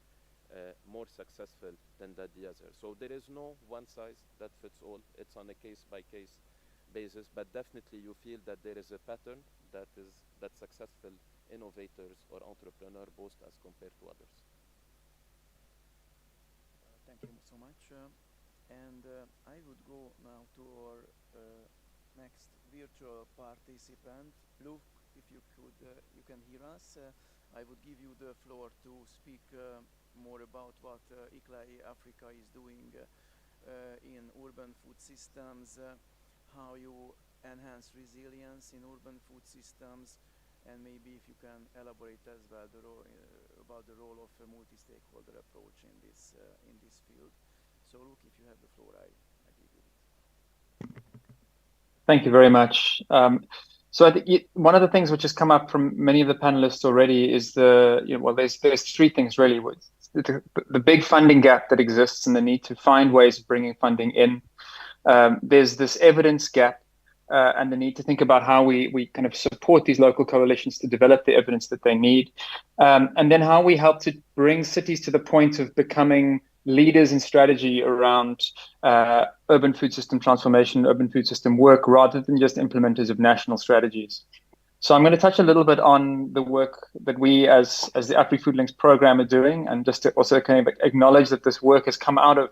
more successful than the other. So there is no one size that fits all. It's on a case-by-case basis, but definitely you feel that there is a pattern that successful innovators or entrepreneurs boast as compared to others. Thank you so much. I would go now to our next virtual participant. Luke, if you could, you can hear us. I would give you the floor to speak more about what ICLEI Africa is doing in urban food systems, how you enhance resilience in urban food systems, and maybe if you can elaborate as well about the role of a multi-stakeholder approach in this field. So, Luke, if you have the floor, I give you it. Thank you very much. So I think one of the things which has come up from many of the panelists already is there's three things really. The big funding gap that exists and the need to find ways of bringing funding in. There's this evidence gap and the need to think about how we kind of support these local coalitions to develop the evidence that they need. And then how we help to bring cities to the point of becoming leaders in strategy around urban food system transformation, urban food system work, rather than just implementers of national strategies. So I'm going to touch a little bit on the work that we as the AfriFoodLinks program are doing, and just to also kind of acknowledge that this work has come out of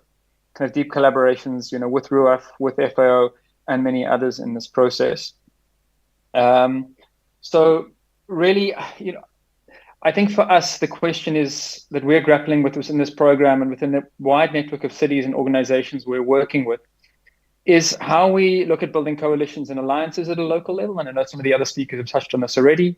kind of deep collaborations, with RUAF, with FAO, and many others in this process. So really, I think for us, the question is that we're grappling with within this program and within the wide network of cities and organizations we're working with is how we look at building coalitions and alliances at a local level. And I know some of the other speakers have touched on this already.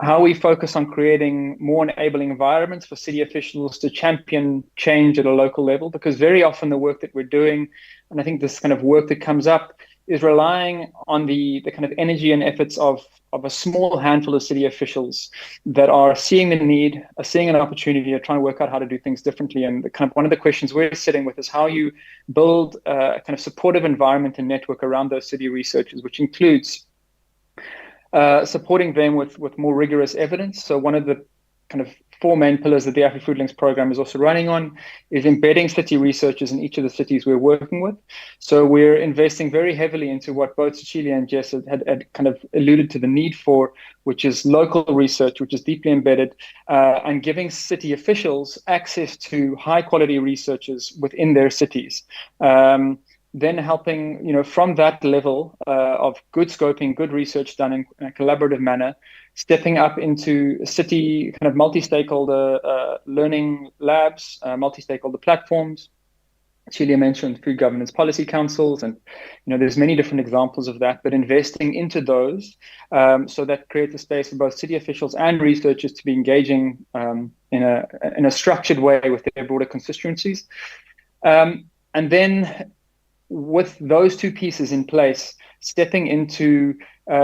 How we focus on creating more enabling environments for city officials to champion change at a local level, because very often the work that we're doing, and I think this kind of work that comes up, is relying on the kind of energy and efforts of a small handful of city officials that are seeing the need, are seeing an opportunity, are trying to work out how to do things differently. And one of the questions we're sitting with is how you build a kind of supportive environment and network around those city researchers, which includes supporting them with more rigorous evidence. So one of the kind of four main pillars that the AfriFoodLinks program is also running on is embedding city researchers in each of the cities we're working with. So we're investing very heavily into what both Cecilia and Jess had kind of alluded to the need for, which is local research, which is deeply embedded, and giving city officials access to high quality researchers within their cities. Then helping, from that level of good scoping, good research done in a collaborative manner, stepping up into city kind of multi-stakeholder learning labs, multi-stakeholder platforms. Celia mentioned food governance policy councils, and there's many different examples of that, but investing into those so that creates a space for both city officials and researchers to be engaging in a structured way with their broader constituencies. And then with those two pieces in place, stepping into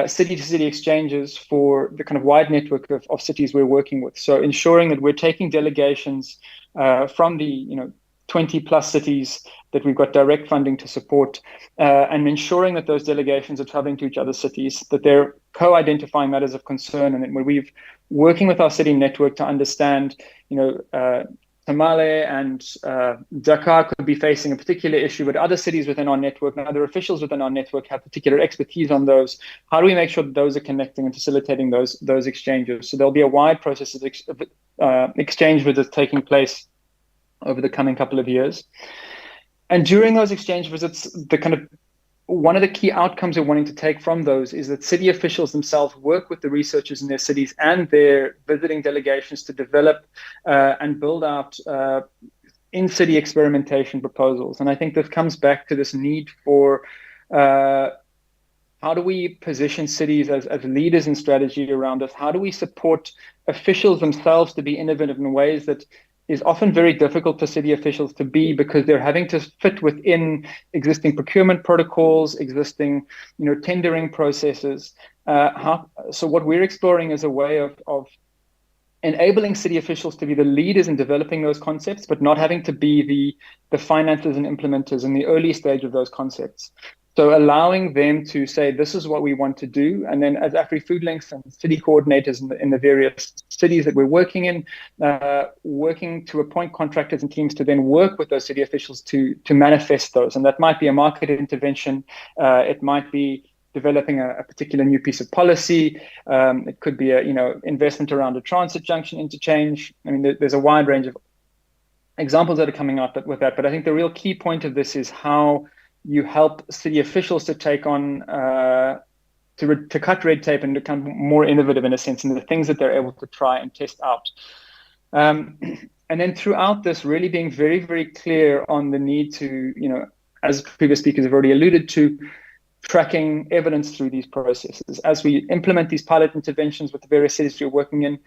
city-to-city exchanges for the kind of wide network of cities we're working with. So ensuring that we're taking delegations from the 20 plus cities that we've got direct funding to support, and ensuring that those delegations are traveling to each other's cities, that they're co-identifying matters of concern, and that we're working with our city network to understand, Tamale and Dakar could be facing a particular issue, but other cities within our network and other officials within our network have particular expertise on those. How do we make sure that those are connecting and facilitating those exchanges? So there'll be a wide process of exchange visits taking place over the coming couple of years. And during those exchange visits, one of the key outcomes we're wanting to take from those is that city officials themselves work with the researchers in their cities and their visiting delegations to develop and build out in-city experimentation proposals. And I think this comes back to this need for how do we position cities as leaders in strategy around us? How do we support officials themselves to be innovative in ways that is often very difficult for city officials to be, because they're having to fit within existing procurement protocols, existing, tendering processes. So what we're exploring is a way of enabling city officials to be the leaders in developing those concepts, but not having to be the financiers and implementers in the early stage of those concepts. So allowing them to say, this is what we want to do. And then as AfriFoodLinks and city coordinators in the various cities that we're working in, working to appoint contractors and teams to then work with those city officials to manifest those. And that might be a market intervention. It might be developing a particular new piece of policy. It could be investment around a transit junction interchange. I mean, there's a wide range of examples that are coming out with that. But I think the real key point of this is how you help city officials to take on, to cut red tape and become more innovative in a sense, in the things that they're able to try and test out. And then throughout this, really being very, very clear on the need to, as previous speakers have already alluded to, tracking evidence through these processes. As we implement these pilot interventions with the various cities we're working in,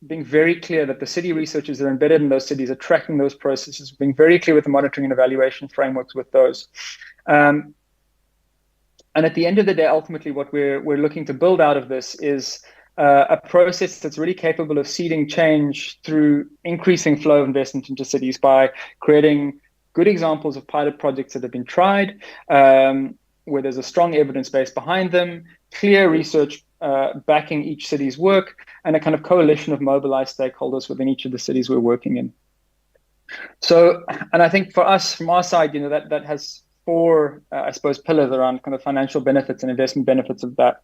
being very clear that the city researchers that are embedded in those cities are tracking those processes, being very clear with the monitoring and evaluation frameworks with those. And at the end of the day, ultimately, what we're looking to build out of this is a process that's really capable of seeding change through increasing flow of investment into cities by creating good examples of pilot projects that have been tried, where there's a strong evidence base behind them, clear research backing each city's work, and a kind of coalition of mobilized stakeholders within each of the cities we're working in. So, and I think for us, from our side, that has four, I suppose, pillars around kind of financial benefits and investment benefits of that.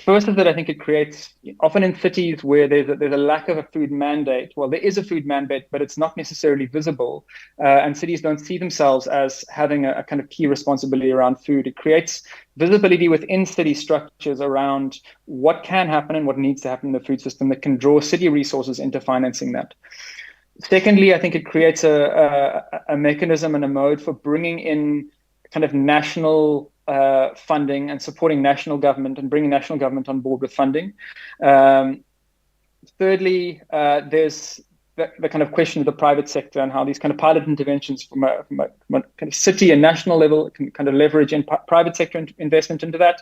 First is that I think it creates, often in cities where there's a lack of a food mandate, well, there is a food mandate, but it's not necessarily visible, and cities don't see themselves as having a kind of key responsibility around food. It creates visibility within city structures around what can happen and what needs to happen in the food system that can draw city resources into financing that. Secondly, I think it creates a mechanism and a mode for bringing in kind of national funding and supporting national government and bringing national government on board with funding. Thirdly, there's the kind of question of the private sector and how these kind of pilot interventions from a kind of city and national level can kind of leverage in private sector investment into that.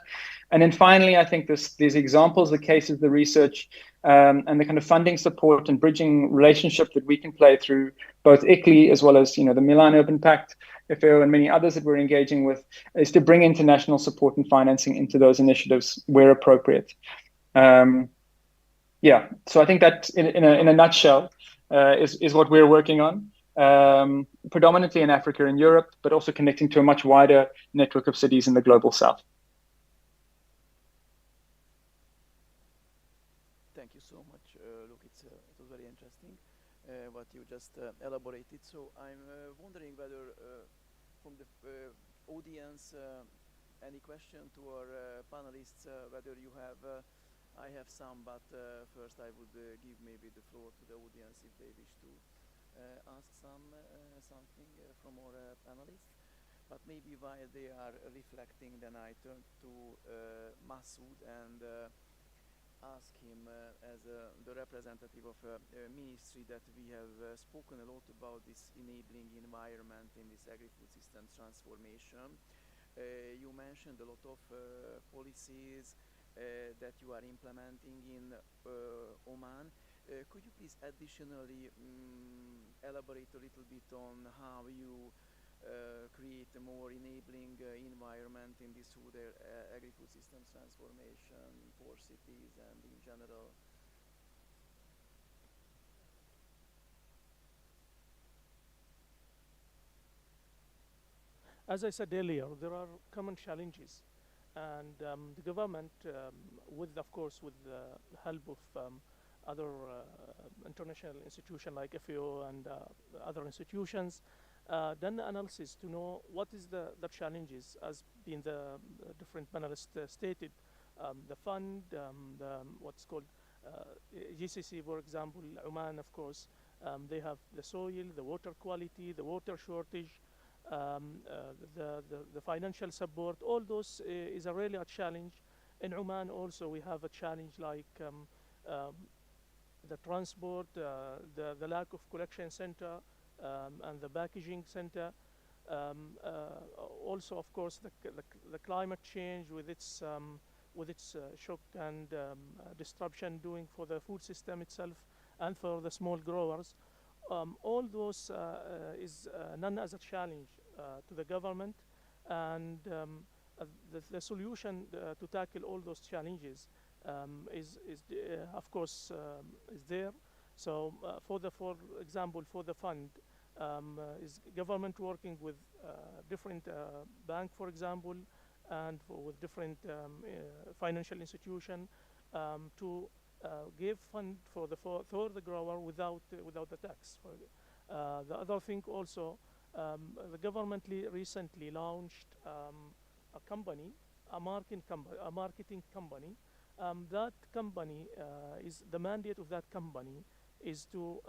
And then finally, I think these examples, the cases, the research, and the kind of funding support and bridging relationship that we can play through both ICLEI as well as the Milan Urban Pact, FAO, and many others that we're engaging with, is to bring international support and financing into those initiatives where appropriate. Yeah, so I think that in a nutshell is what we're working on, predominantly in Africa and Europe, but also connecting to a much wider network of cities in the global south. Thank you so much. Look, it was very interesting what you just elaborated. So I'm wondering whether from the audience, any question to our panelists, whether you have, I have some, but first I would give maybe the floor to the audience if they wish to ask something from our panelists. But maybe while they are reflecting, then I turn to Masood and ask him as the representative of a ministry that we have spoken a lot about this enabling environment in this agri-food systems transformation. You mentioned a lot of policies that you are implementing in Oman. Could you please additionally elaborate a little bit on how you create a more enabling environment in this food agri-food systems transformation for cities and in general? As I said earlier, there are common challenges, and the government, of course, with the help of other international institutions like FAO and other institutions, done analysis to know what is the challenges, as being the different panelists stated. The fund, what's called GCC, for example, Oman, of course, they have the soil, the water quality, the water shortage, the financial support. All those is a really a challenge. In Oman also we have a challenge like the transport, the lack of collection center, and the packaging center. Also, of course, the climate change with its shock and disruption doing for the food system itself and for the small growers. All those is none as a challenge to the government, and the solution to tackle all those challenges is of course is there. So for example, for the fund, is government working with different bank, for example, and with different financial institution to give fund for the grower without the tax. The other thing also, the government recently launched a company, a marketing company. That company is the mandate of that company is to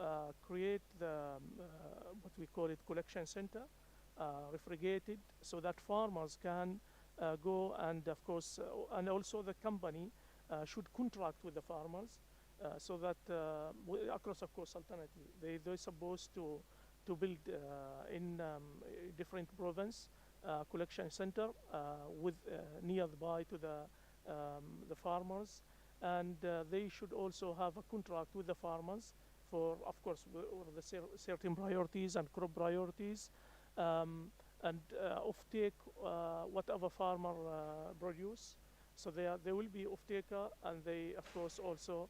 create what we call it collection center, refrigerated, so that farmers can go, and of course, and also the company should contract with the farmers so that across, of course, alternative, they're supposed to build in different province collection center with nearby to the farmers, and they should also have a contract with the farmers for, of course, the certain priorities and crop priorities, and off-take whatever farmer produce. So they will be off-taker, and they, of course, also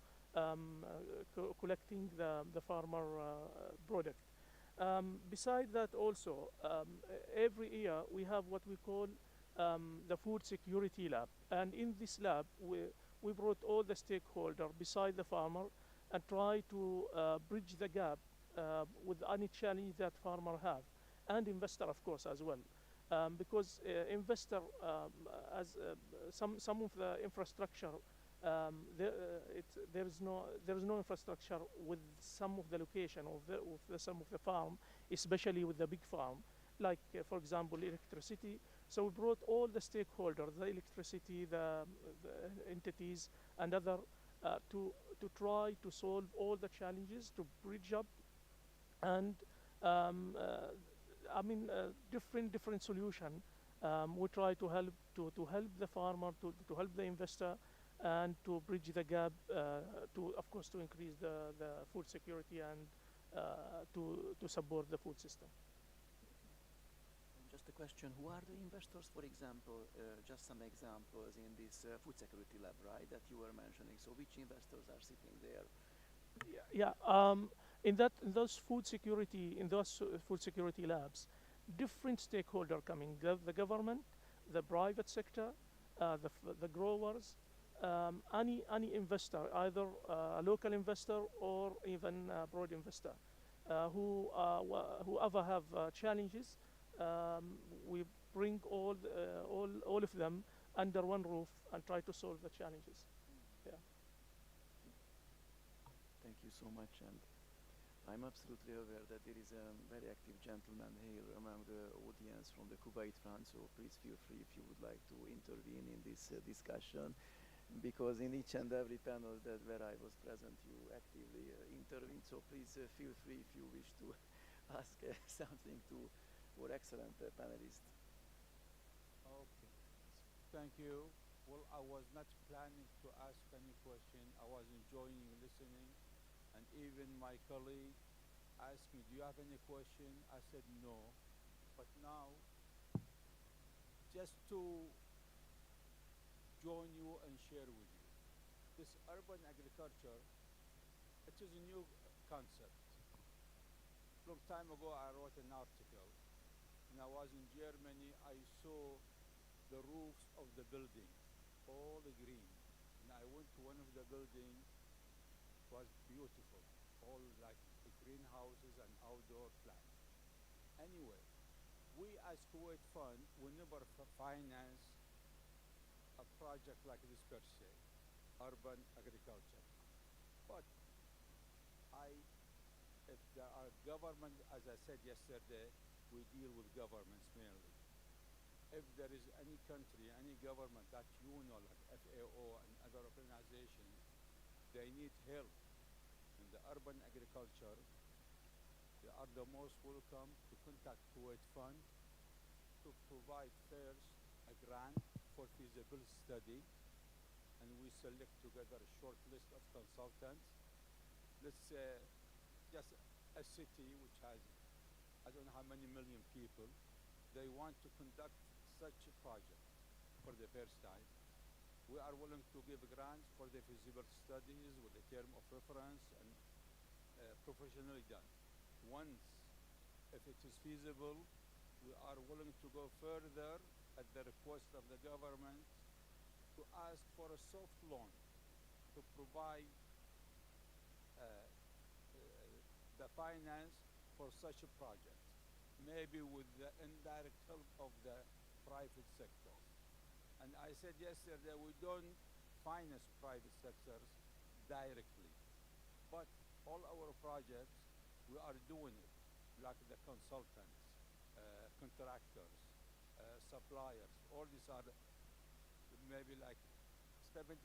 collecting the farmer product. Beside that also, every year we have what we call the food security lab, and in this lab we brought all the stakeholders beside the farmer and try to bridge the gap with any challenge that farmer have, and investor, of course, as well, because investor as some of the infrastructure, there is no infrastructure with some of the location of some of the farm, especially with the big farm, like for example electricity. So we brought all the stakeholders, the electricity, the entities, and other to try to solve all the challenges, to bridge up, and I mean different solution. We try to help the farmer, to help the investor, and to bridge the gap, to, of course, to increase the food security and to support the food system. Just a question, who are the investors, for example, just some examples in this food security lab, right, that you were mentioning? So which investors are sitting there? Yeah, in those food security labs, different stakeholders coming, the government, the private sector, the growers, any investor, either a local investor or even a broad investor, whoever have challenges, we bring all of them under one roof and try to solve the challenges. Yeah. Thank you so much, and I'm absolutely aware that there is a very active gentleman here among the audience from the Kuwait Fund, so please feel free if you would like to intervene in this discussion, because in each and every panel where I was present, you actively intervened, so please feel free if you wish to ask something to our excellent panelists. Okay, thank you. Well, I was not planning to ask any question. I was enjoying listening, and even my colleague asked me, do you have any question? I said no. But now, just to join you and share with you, this urban agriculture, it is a new concept. A long time ago, I wrote an article. When I was in Germany, I saw the roofs of the building, all green. And I went to one of the buildings, it was beautiful, all like the greenhouses and outdoor plants. Anyway, we as Kuwait Fund, we never finance a project like this per se, urban agriculture. But if there are government, as I said yesterday, we deal with governments mainly. If there is any country, any government that you know, like FAO and other organizations, they need help in the urban agriculture, you are the most welcome to contact Kuwait Fund to provide first a grant for feasibility study, and we select together a short list of consultants. Let's say just a city which has, I don't know how many million people, they want to conduct such a project for the first time. We are willing to give grants for the feasibility studies with a term of reference and professionally done. Once, if it is feasible, we are willing to go further at the request of the government to ask for a soft loan to provide the finance for such a project, maybe with the indirect help of the private sector. And I said yesterday, we don't finance private sectors directly, but all our projects, we are doing it, like the consultants, contractors, suppliers. All these are maybe like 70%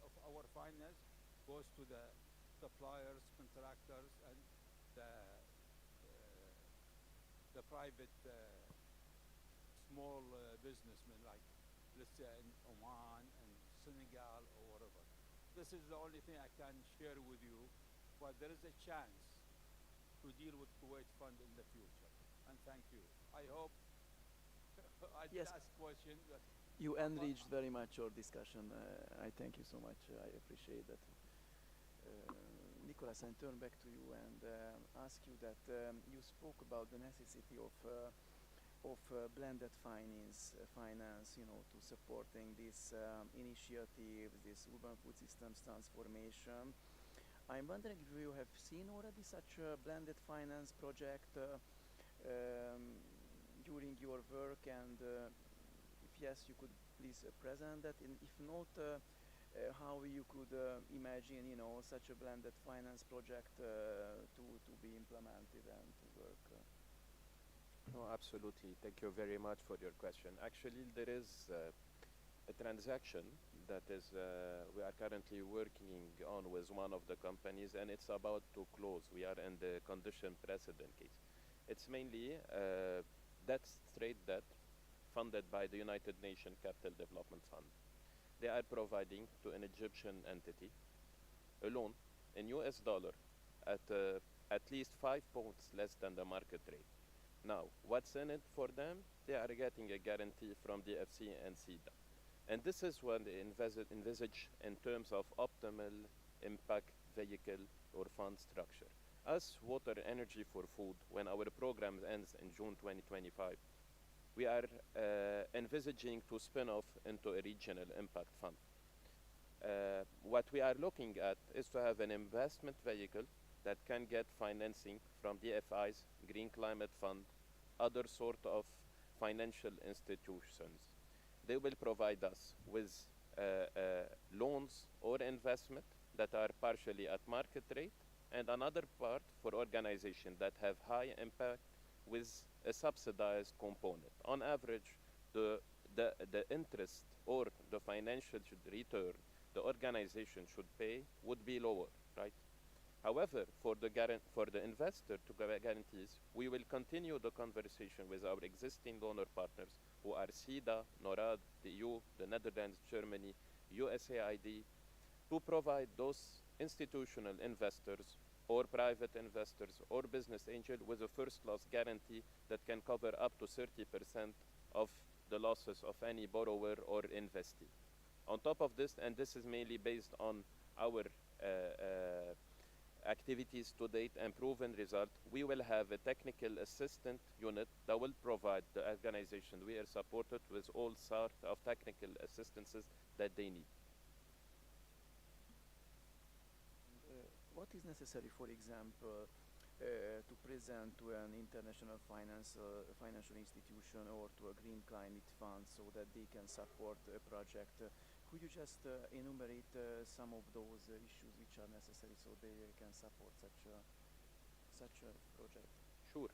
of our finance goes to the suppliers, contractors, and the private small businessmen, like let's say in Oman and Senegal or whatever. This is the only thing I can share with you, but there is a chance to deal with Kuwait Fund in the future. And thank you. I hope I did Yes. ask question. You enriched very much our discussion. I thank you so much. I appreciate that. Nicholas, I turn back to you and ask you that you spoke about the necessity of blended finance, to supporting this initiative, this urban food systems transformation. I'm wondering if you have seen already such a blended finance project during your work, and if yes, you could please present that, and if not, how you could imagine, such a blended finance project to be implemented and to work. No, absolutely. Thank you very much for your question. Actually, there is a transaction that is we are currently working on with one of the companies, and it's about to close. We are in the condition precedent case. It's mainly trade debt funded by the United Nations Capital Development Fund. They are providing to an Egyptian entity a loan in US dollar at least 5 points less than the market rate. Now, what's in it for them? They are getting a guarantee from the FC and SIDA. And this is what they envisage in terms of optimal impact vehicle or fund structure. Us, Water Energy for Food, when our program ends in June 2025, we are envisaging to spin off into a regional impact fund. What we are looking at is to have an investment vehicle that can get financing from DFIs, Green Climate Fund, other sort of financial institutions. They will provide us with loans or investment that are partially at market rate, and another part for organizations that have high impact with a subsidized component. On average, the interest or the financial return the organization should pay would be lower, right? However, for the investor to guarantees, we will continue the conversation with our existing donor partners who are SIDA, NORAD, the EU, the Netherlands, Germany, USAID, to provide those institutional investors or private investors or business angel with a first-loss guarantee that can cover up to 30% of the losses of any borrower or investee. On top of this, and this is mainly based on our activities to date and proven result, we will have a technical assistant unit that will provide the organization we are supported with all sort of technical assistances that they need. What is necessary, for example, to present to an international financial institution or to a green climate fund so that they can support a project? Could you just enumerate some of those issues which are necessary so they can support such a project? Sure.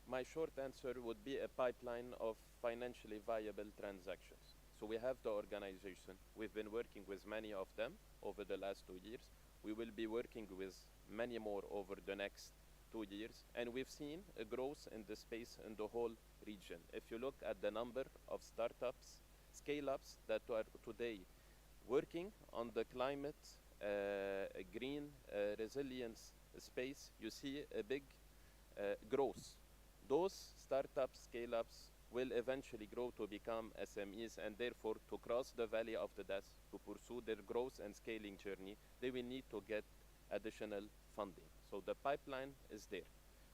My short answer would be a pipeline of financially viable transactions. So we have the organization. We've been working with many of them over the last 2 years. We will be working with many more over the next 2 years, and we've seen a growth in the space in the whole region. If you look at the number of startups, scale-ups that are today working on the climate, green resilience space, you see a big growth. Those startups, scale-ups will eventually grow to become SMEs, and therefore to cross the valley of the death, to pursue their growth and scaling journey, they will need to get additional funding. So the pipeline is there.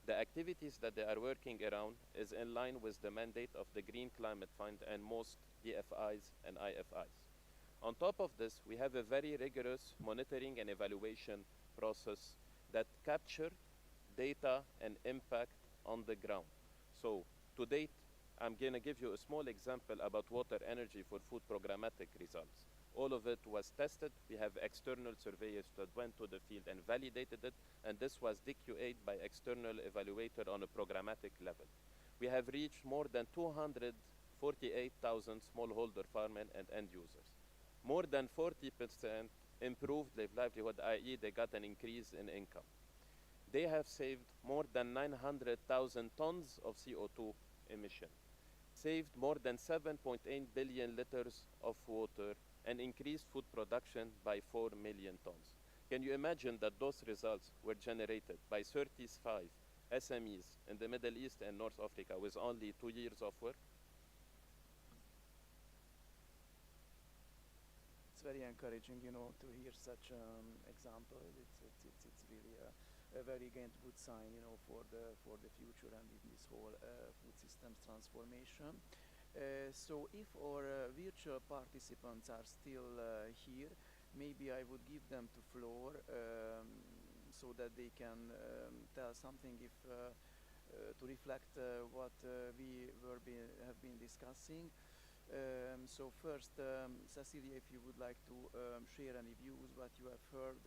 The activities that they are working around is in line with the mandate of the Green Climate Fund and most DFIs and IFIs. On top of this, we have a very rigorous monitoring and evaluation process that capture data and impact on the ground. So to date, I'm going to give you a small example about water energy for food programmatic results. All of it was tested. We have external surveyors that went to the field and validated it, and this was DQA'd by external evaluator on a programmatic level. We have reached more than 248,000 smallholder farmers and end users. More than 40% improved their livelihood, i.e. they got an increase in income. They have saved more than 900,000 tons of CO2 emission, saved more than 7.8 billion liters of water, and increased food production by 4 million tons. Can you imagine that those results were generated by 35 SMEs in the Middle East and North Africa with only 2 years of work? It's very encouraging, to hear such example. It's really a very good sign, for the future and in this whole food systems transformation. So if our virtual participants are still here, maybe I would give them the floor so that they can tell something if to reflect what we have been discussing. So first, Cecilia, if you would like to share any views, what you have heard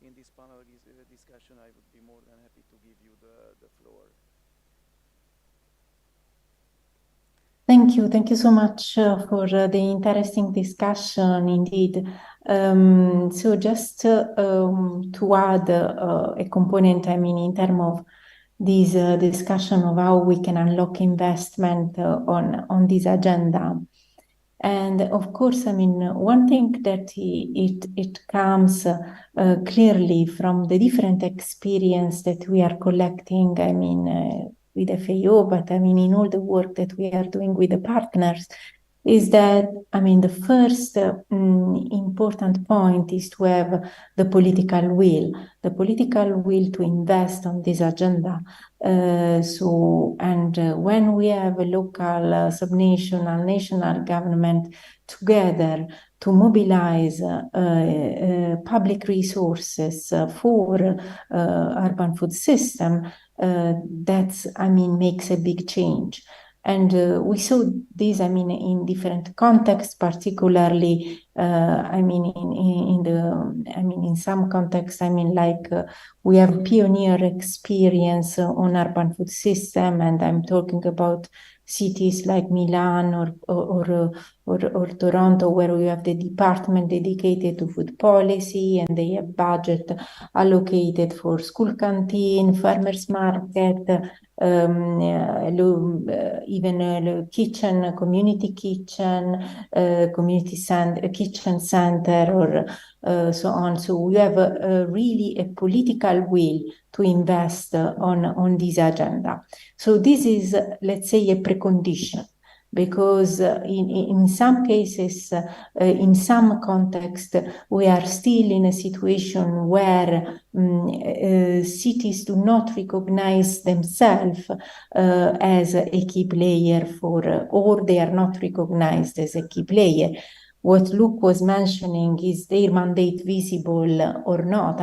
in this panel discussion, I would be more than happy to give you the floor. Thank you so much for the interesting discussion indeed. So just to add a component, in terms of this discussion of how we can unlock investment on this agenda. And of course, one thing that it comes clearly from the different experience that we are collecting, with FAO, but in all the work that we are doing with the partners, is that, the first important point is to have the political will to invest on this agenda. When we have a local, subnational, national government together to mobilize public resources for urban food system, that makes a big change. And we saw this, in different contexts, particularly, in some contexts, we have pioneer experience on urban food system, and I'm talking about cities like Milan or Toronto, where we have the department dedicated to food policy, and they have budget allocated for school canteen, farmers market, even a kitchen, community kitchen, community kitchen center, or so on. So we have really a political will to invest on this agenda. So this is, let's say, a precondition, because in some cases, in some context, we are still in a situation where cities do not recognize themselves as a key player or they are not recognized as a key player. What Luke was mentioning, is their mandate visible or not?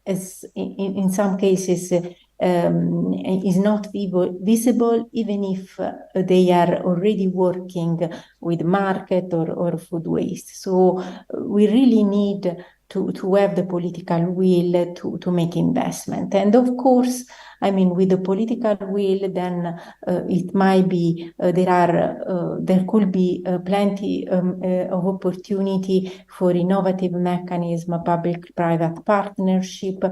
As in some cases, is not visible, even if they are already working with market or food waste. So we really need to have the political will to make investment. And of course, I mean, with the political will, then it might be there could be plenty of opportunity for innovative mechanism, public-private partnership,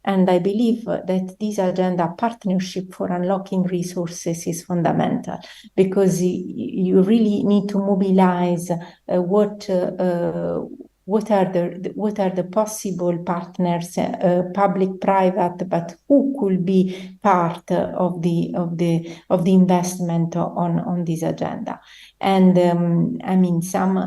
and I believe that this agenda partnership for unlocking resources is fundamental, because you really need to mobilize what are the possible partners, public, private, but who could be part of the investment on this agenda. And I mean, some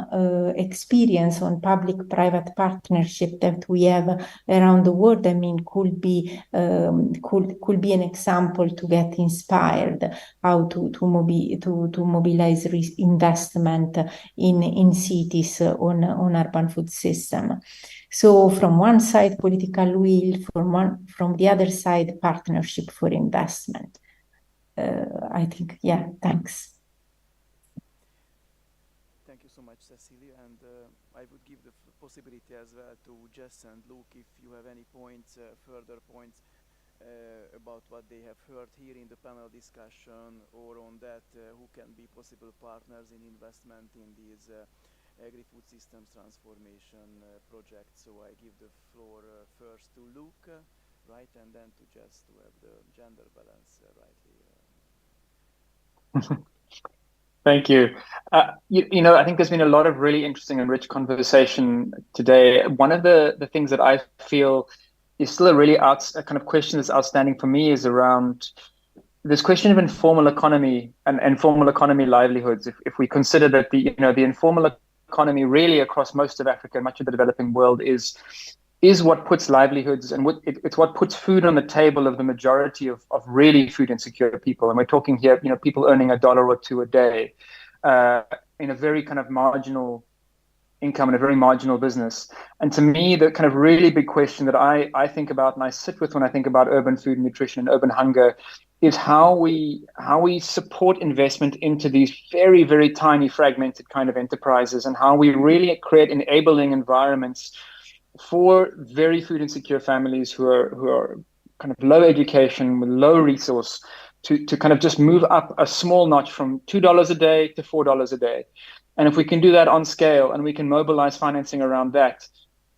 experience on public-private partnership that we have around the world, I mean, could be an example to get inspired how to mobilize investment in cities on urban food system. So from one side, political will, from the other side, partnership for investment. I think, yeah, thanks. Thank you so much, Cecilia. And I would give the possibility as well to Jess and Luke if you have any points, further points about what they have heard here in the panel discussion, or on that, who can be possible partners in investment in these agri-food systems transformation projects. So I give the floor first to Luke, right, and then to Jess to have the gender balance rightly. Thank you. You know, I think there's been a lot of really interesting and rich conversation today. One of the things that I feel is still a really kind of question that's outstanding for me is around this question of informal economy and informal economy livelihoods. If we consider that the informal economy really across most of Africa, much of the developing world is what puts livelihoods and it's what puts food on the table of the majority of really food insecure people. And we're talking here, you know, people earning $1 or $2 a day in a very kind of marginal income in a very marginal business. And to me, the kind of really big question that I think about and I sit with when I think about urban food nutrition and urban hunger is how we support investment into these very, very tiny fragmented kind of enterprises, and how we really create enabling environments for very food insecure families who are kind of low education with low resource to kind of just move up a small notch from $2 a day to $4 a day. And if we can do that on scale and we can mobilize financing around that,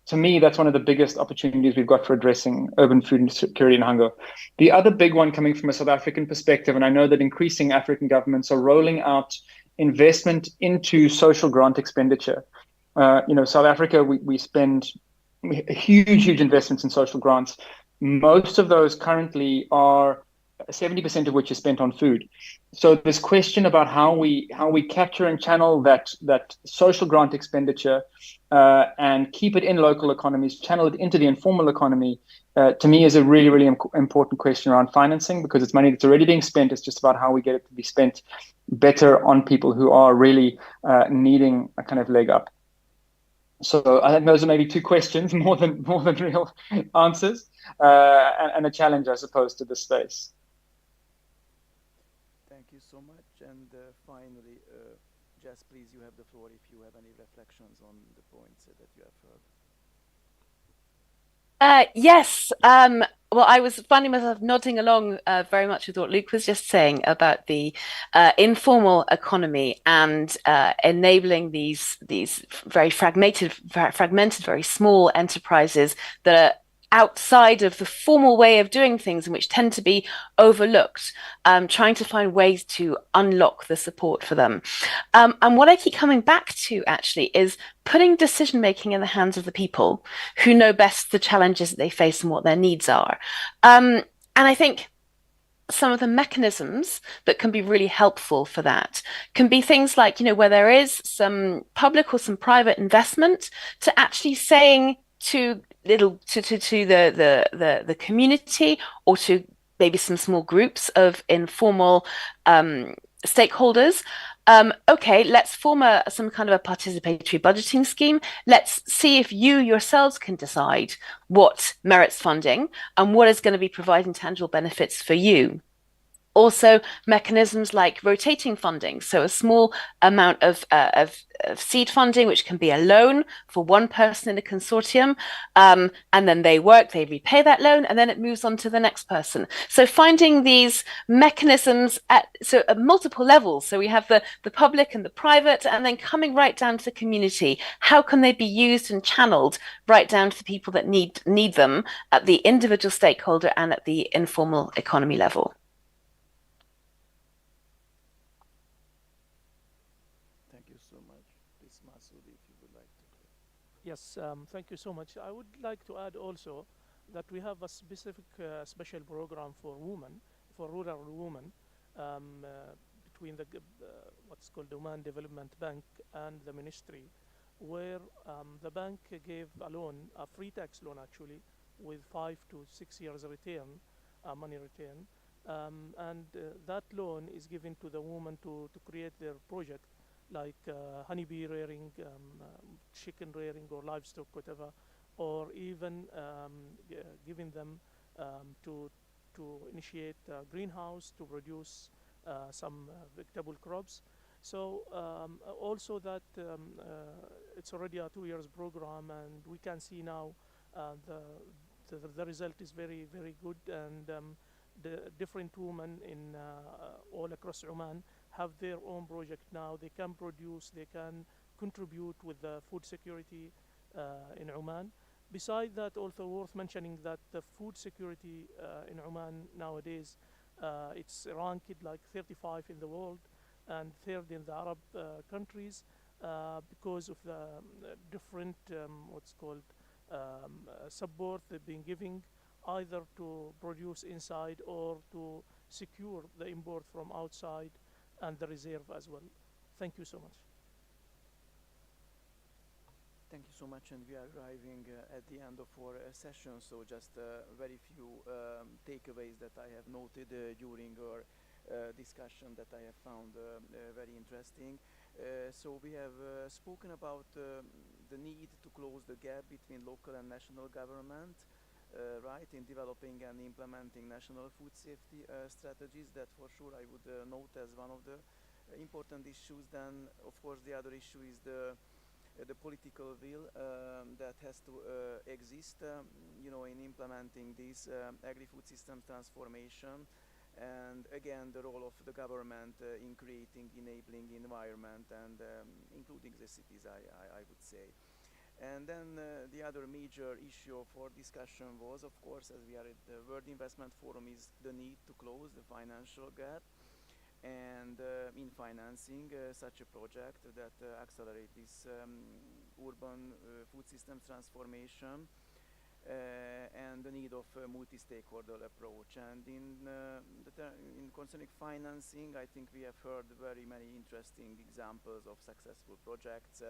to me, that's one of the biggest opportunities we've got for addressing urban food insecurity and hunger. The other big one coming from a South African perspective, and I know that increasing African governments are rolling out investment into social grant expenditure. South Africa, we spend huge investments in social grants. Most of those currently are 70% of which is spent on food. So this question about how we capture and channel that social grant expenditure and keep it in local economies, channel it into the informal economy, to me is a really, really important question around financing, because it's money that's already being spent. It's just about how we get it to be spent better on people who are really needing a kind of leg up. So I think those are maybe two questions more than real answers, and a challenge, I suppose, to this space. Thank you so much. And finally, Jess, please, you have the floor if you have any reflections on the points that you have heard. Yes. Well, I was finding myself nodding along very much with what Luke was just saying about the informal economy and enabling these very fragmented, very small enterprises that are outside of the formal way of doing things and which tend to be overlooked, trying to find ways to unlock the support for them. And what I keep coming back to actually is putting decision-making in the hands of the people who know best the challenges that they face and what their needs are. And I think some of the mechanisms that can be really helpful for that can be things like, where there is some public or some private investment to actually saying to the community, or to maybe some small groups of informal stakeholders, okay, let's form some kind of a participatory budgeting scheme. Let's see if you yourselves can decide what merits funding and what is going to be providing tangible benefits for you. Also, mechanisms like rotating funding. So a small amount of seed funding, which can be a loan for one person in a consortium, and then they work, they repay that loan, and then it moves on to the next person. So finding these mechanisms at multiple levels. So we have the public and the private, and then coming right down to the community. How can they be used and channeled right down to the people that need them at the individual stakeholder and at the informal economy level? Thank you so much. Please, Masoudi, if you would like to. Yes, thank you so much. I would like to add also that we have a specific special program for women, for rural women, between what's called Oman Development Bank and the ministry, where the bank gave a loan, a free tax loan actually, with 5 to 6 years return, money return, and that loan is given to the woman to create their project, like honeybee rearing, chicken rearing, or livestock, whatever, or even giving them to initiate a greenhouse to produce some vegetable crops. So also that it's already a 2 years program, and we can see now the result is very, very good, and the different women in all across Oman have their own project now. They can produce, they can contribute with the food security in Oman. Besides that, also worth mentioning that the food security in Oman nowadays, it's ranked like 35 in the world and third in the Arab countries because of the different what's called support they've been giving, either to produce inside or to secure the import from outside and the reserve as well. Thank you so much. Thank you so much, and we are arriving at the end of our session, so just very few takeaways that I have noted during our discussion that I have found very interesting. So we have spoken about the need to close the gap between local and national government, right, in developing and implementing national food safety strategies. That for sure I would note as one of the important issues. Then, of course, the other issue is the political will that has to exist, in implementing this agri-food systems transformation, and again the role of the government in creating enabling environment and including the cities, I would say. And then the other major issue for discussion was, of course, as we are at the World Investment Forum, is the need to close the financial gap and in financing such a project that accelerate this urban food systems transformation and the need of a multi-stakeholder approach. And in concerning financing, I think we have heard very many interesting examples of successful projects,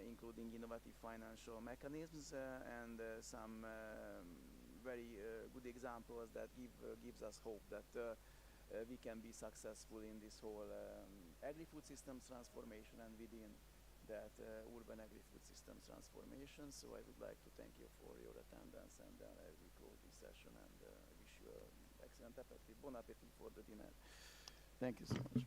including innovative financial mechanisms and some very good examples that gives us hope that we can be successful in this whole agri-food systems transformation and within that urban agri-food systems transformation. So I would like to thank you for your attendance, and we close this session, and wish you an excellent appetite, bon appetit for the dinner. Thank you so much.